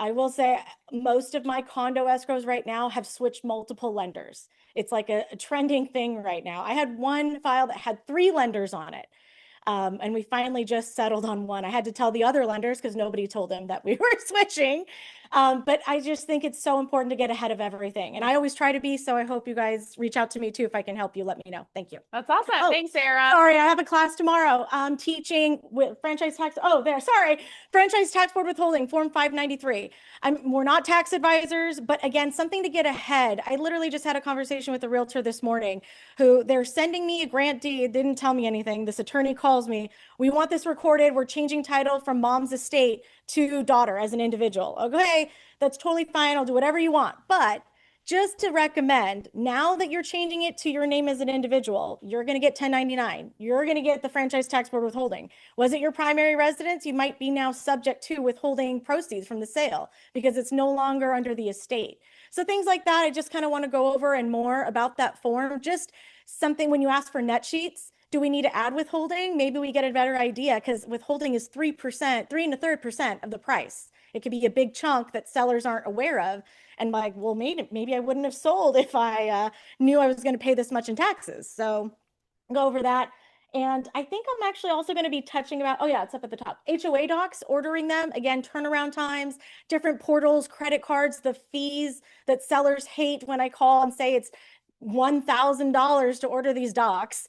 I will say most of my condo escrows right now have switched multiple lenders. It's like a trending thing right now. I had one file that had 3 lenders on it. And we finally just settled on one. I had to tell the other lenders because nobody told them that we were switching. But I just think it's so important to get ahead of everything. And I always try to be, so I hope you guys reach out to me too. If I can help you, let me know. Thank you. That's awesome. Oh, thanks, Sarah. Sorry, I have a class tomorrow. I'm teaching with franchise tax. Oh, there, sorry. Franchise tax board withholding, form 593. We're not tax advisors, but again, something to get ahead. I literally just had a conversation with a realtor this morning who they're sending me a grant deed, didn't tell me anything. This attorney calls me. We want this recorded. We're changing title from mom's estate to daughter as an individual. Okay, that's totally fine. I'll do whatever you want. But just to recommend, now that you're changing it to your name as an individual, you're going to get 1099. You're going to get the franchise tax board withholding. Was it your primary residence? You might be now subject to withholding proceeds from the sale because it's no longer under the estate. So things like that, I just kind of want to go over and more about that form. Just something when you ask for net sheets, do we need to add withholding? Maybe we get a better idea because withholding is 3%, 3.33% of the price. It could be a big chunk that sellers aren't aware of. And like, well, maybe I wouldn't have sold if I knew I was going to pay this much in taxes. So go over that. And I think I'm actually also going to be touching about, oh yeah, it's up at the top. HOA docs, ordering them. Again, turnaround times, different portals, credit cards, the fees that sellers hate when I call and say it's $1,000 to order these docs.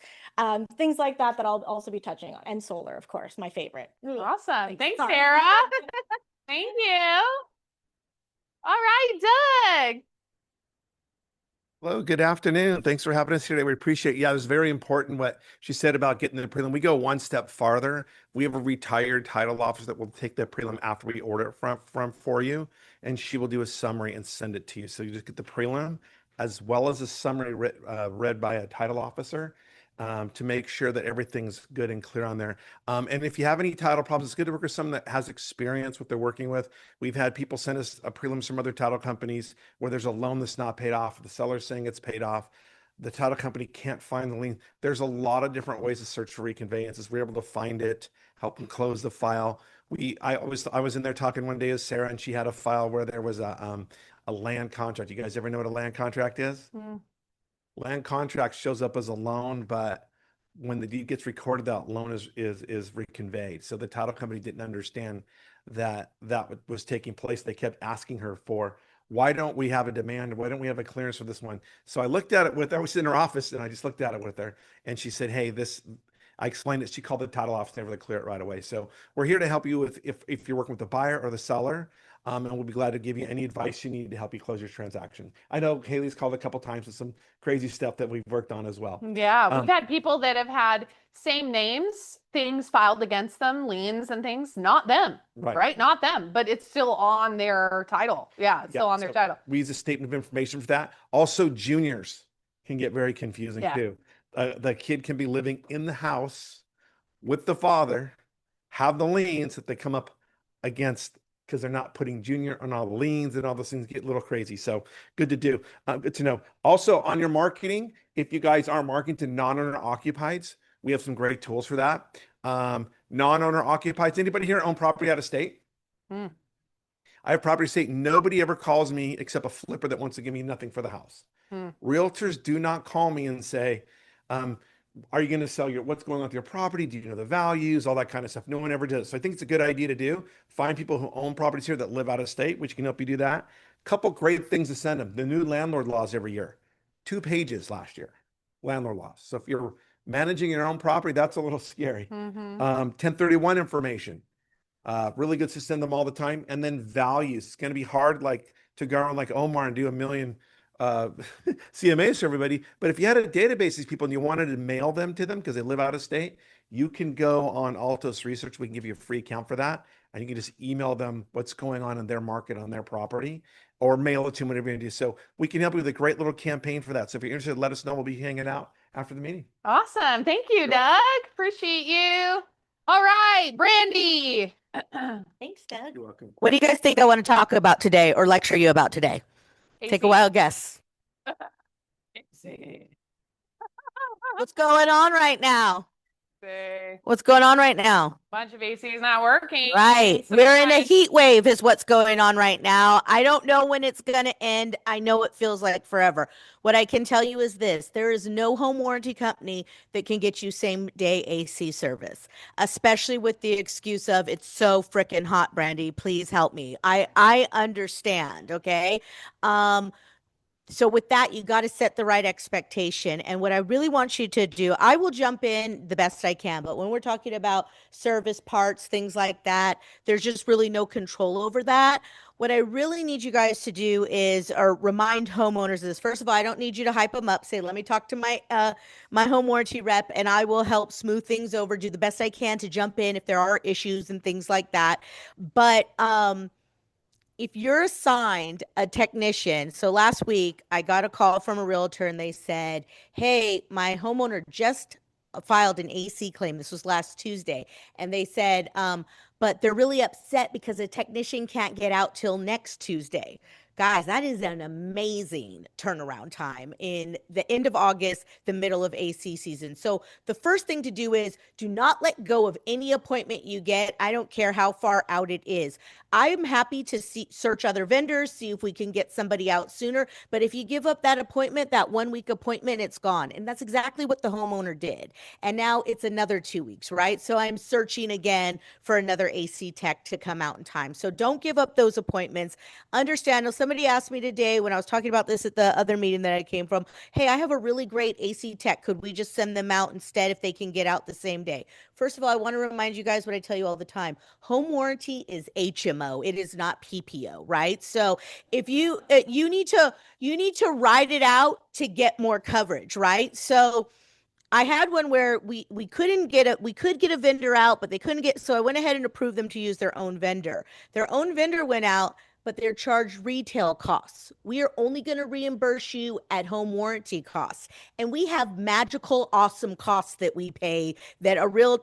Things like that that I'll also be touching on. And solar, of course, my favorite. Awesome. Thanks, Sorry. Sarah. Thank you. All right, Doug. Hello, good afternoon. Thanks for having us here today. We appreciate it. Yeah, it was very important what she said about getting the prelim. We go one step farther. We have a retired title officer that will take the prelim after we order it from for you, and she will do a summary and send it to you. So you just get the prelim as well as a summary read by a title officer to make sure that everything's good and clear on there. And if you have any title problems, it's good to work with someone that has experience what they're working with. We've had people send us a prelims from other title companies where there's a loan that's not paid off. The seller's saying it's paid off. The title company can't find the lien. There's a lot of different ways to search for reconveyances. We're able to find it, help them close the file. I was in there talking one day with Sarah, and she had a file where there was a land contract. You guys ever know what a land contract is? Land contract shows up as a loan, but when the deed gets recorded, that loan is reconveyed. So the title company didn't understand that was taking place. They kept asking her for, why don't we have a demand? Why don't we have a clearance for this one? So I looked at it I was in her office and I just looked at it with her, and she said, hey, I explained it. She called the title office, able to clear it right away. So we're here to help you with if you're working with the buyer or the seller. And we'll be glad to give you any advice you need to help you close your transaction. I know Haley's called a couple times with some crazy stuff that we've worked on as well. Yeah, we've had people that have had same names, things filed against them, liens and things, not them, right? Not them, but it's still on their title. Yeah, it's still on their title. We use a statement of information for that. Also, juniors can get very confusing too. The kid can be living in the house with the father, have the liens that they come up against because they're not putting junior on all the liens, and all those things get a little crazy. So good to do. Good to know. Also on your marketing, if you guys are marketing to non-owner occupieds, we have some great tools for that. Non-owner occupieds, anybody here own property out of state? I have property state. Nobody ever calls me except a flipper that wants to give me nothing for the house. Realtors do not call me and say, are you going to sell what's going on with your property? Do you know the values? All that kind of stuff. No one ever does. So I think it's a good idea to do. Find people who own properties here that live out of state, which can help you do that. Couple great things to send them. The new landlord laws every year. 2 pages last year. Landlord laws. So if you're managing your own property, that's a little scary. 1031 information. Really good to send them all the time. And then values. It's going to be hard to go around like Omar and do a million CMAs for everybody. But if you had a database of these people and you wanted to mail them to them because they live out of state, you can go on Altos Research. We can give you a free account for that. And you can just email them what's going on in their market on their property, or mail it to them, whatever you're going to do. So we can help you with a great little campaign for that. So if you're interested, let us know. We'll be hanging out after the meeting. Awesome. Thank you, Doug. Appreciate you. All right, Brandy. Thanks, Doug. You're welcome. What do you guys think I want to talk about today or lecture you about today? Take a wild guess. What's going on right now? What's going on right now? Bunch of ACs not working. Right. We're in a heat wave is what's going on right now. I don't know when it's going to end. I know it feels like forever. What I can tell you is this. There is no home warranty company that can get you same day AC service, especially with the excuse of it's so freaking hot, Brandy. Please help me. I understand. Okay. So with that, you got to set the right expectation. And what I really want you to do, I will jump in the best I can. But when we're talking about service parts, things like that, there's just really no control over that. What I really need you guys to do is, or remind homeowners of this. First of all, I don't need you to hype them up. Say, let me talk to my my home warranty rep, and I will help smooth things over, do the best I can to jump in if there are issues and things like that. But if you're assigned a technician, so last week I got a call from a realtor and they said, hey, my homeowner just filed an AC claim. This was last Tuesday. And they said, but they're really upset because a technician can't get out till next Tuesday. Guys, that is an amazing turnaround time in the end of August, the middle of AC season. So the first thing to do is do not let go of any appointment you get. I don't care how far out it is. I'm happy to search other vendors, see if we can get somebody out sooner. But if you give up that appointment, that 1 week appointment, it's gone. And that's exactly what the homeowner did. And now it's another 2 weeks, right? So I'm searching again for another AC tech to come out in time. So don't give up those appointments. Understand, somebody asked me today when I was talking about this at the other meeting that I came from, hey, I have a really great AC tech. Could we just send them out instead if they can get out the same day? First of all, I want to remind you guys what I tell you all the time. Home warranty is HMO. It is not PPO, right? So if you you need to ride it out to get more coverage, right? So I had one where we could get a vendor out, but they couldn't get, so I went ahead and approved them to use their own vendor. Their own vendor went out, but they're charged retail costs. We are only going to reimburse you at home warranty costs. And we have magical, awesome costs that we pay that a real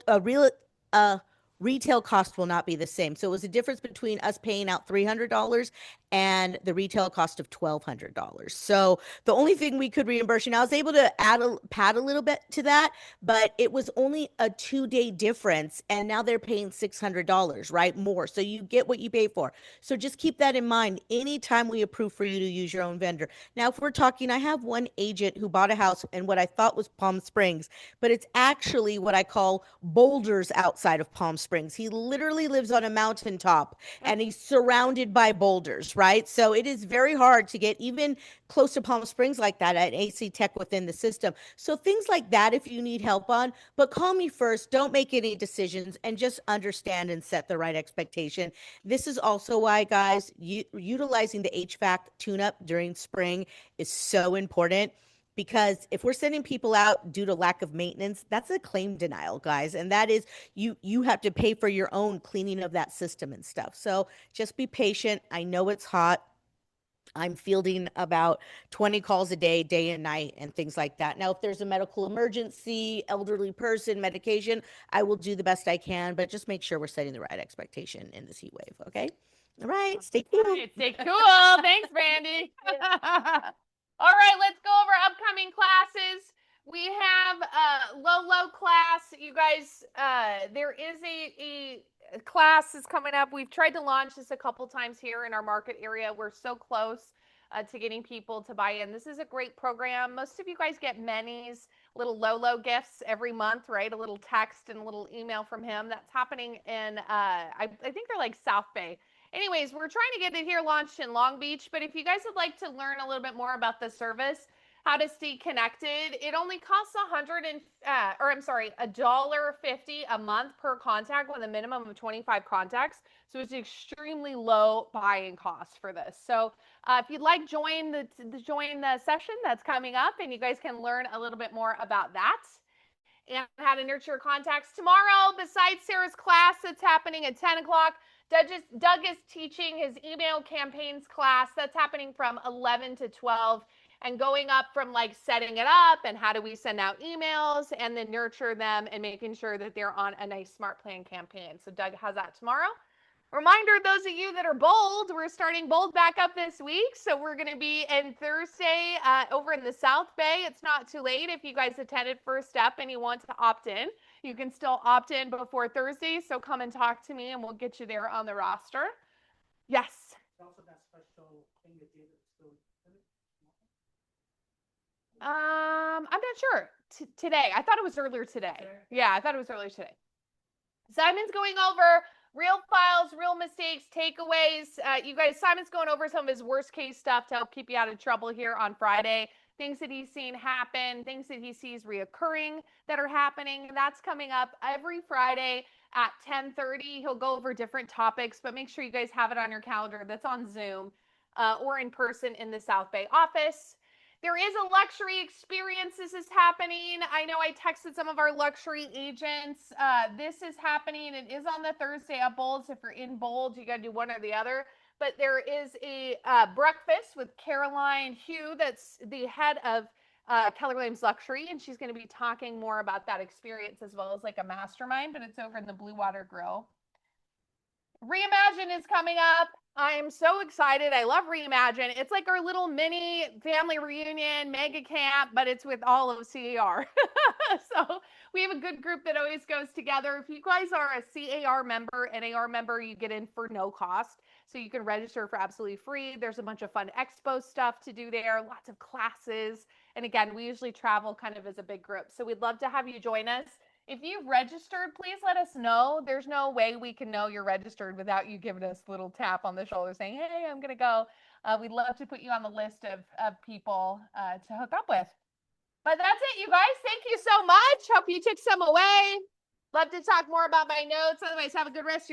retail cost will not be the same. So it was a difference between us paying out $300 and the retail cost of $1,200. So the only thing we could reimburse you, now I was able to pad a little bit to that, but it was only a 2-day difference. And now they're paying $600, right? More. So you get what you pay for. So just keep that in mind anytime we approve for you to use your own vendor. Now, if we're talking, I have one agent who bought a house in what I thought was Palm Springs, but it's actually what I call boulders outside of Palm Springs. He literally lives on a mountaintop and he's surrounded by boulders, right? So it is very hard to get even close to Palm Springs like that at AC Tech within the system. So things like that, if you need help on, but call me first. Don't make any decisions and just understand and set the right expectation. This is also why, guys, utilizing the HVAC tune-up during spring is so important. Because if we're sending people out due to lack of maintenance, that's a claim denial, guys. And that is you have to pay for your own cleaning of that system and stuff. So just be patient. I know it's hot. I'm fielding about 20 calls a day, day and night, and things like that. Now, if there's a medical emergency, elderly person, medication, I will do the best I can, but just make sure we're setting the right expectation in this heat wave, okay? All right, stay cool. Stay cool. Thanks, Brandy. All right, let's go over upcoming classes. We have low class. You guys, there is a class is coming up. We've tried to launch this a couple times here in our market area. We're so close to getting people to buy in. This is a great program. Most of you guys get Manny's little Lolo gifts every month, right? A little text and a little email from him. That's happening in, I think they're like South Bay. Anyways, we're trying to get it here launched in Long Beach, but if you guys would like to learn a little bit more about the service, how to stay connected, it only costs $1.50 a month per contact with a minimum of 25 contacts. So it's extremely low buying cost for this. So if you'd like join the session that's coming up, and you guys can learn a little bit more about that and how to nurture contacts tomorrow. Besides Sarah's class that's happening at 10 o'clock, Doug is teaching his email campaigns class. That's happening from 11 to 12 and going up from like setting it up and how do we send out emails and then nurture them and making sure that they're on a nice smart plan campaign. So Doug has that tomorrow. Reminder, those of you that are bold, we're starting bold back up this week. So we're going to be in Thursday over in the South Bay. It's not too late. If you guys attended First Step and you want to opt in, you can still opt in before Thursday. So come and talk to me and we'll get you there on the roster. Yes. I'm not sure. Today. I thought it was earlier today. Yeah, I thought it was earlier today. Simon's going over real files, real mistakes, takeaways. You guys, Simon's going over some of his worst case stuff to help keep you out of trouble here on Friday. Things that he's seen happen, things that he sees reoccurring that are happening. That's coming up every Friday at 10:30. He'll go over different topics, but make sure you guys have it on your calendar. That's on Zoom or in person in the South Bay office. There is a luxury experience. This is happening. I know I texted some of our luxury agents. This is happening. It is on the Thursday at Bolds. If you're in Bolds, you got to do one or the other. But there is a breakfast with Caroline Hugh, that's the head of Keller Williams Luxury, and she's going to be talking more about that experience as well as like a mastermind, but it's over in the Blue Water Grill. Reimagine is coming up. I'm so excited. I love Reimagine. It's like our little mini family reunion mega camp, but it's with all of CAR. So we have a good group that always goes together. If you guys are a CAR member, NAR member, you get in for no cost. So you can register for absolutely free. There's a bunch of fun expo stuff to do there, lots of classes. And again, we usually travel kind of as a big group. So we'd love to have you join us. If you've registered, please let us know. There's no way we can know you're registered without you giving us a little tap on the shoulder saying, hey, I'm going to go. We'd love to put you on the list of people to hook up with. But that's it, you guys. Thank you so much. Hope you took some away. Love to talk more about my notes. Otherwise, have a good rest of your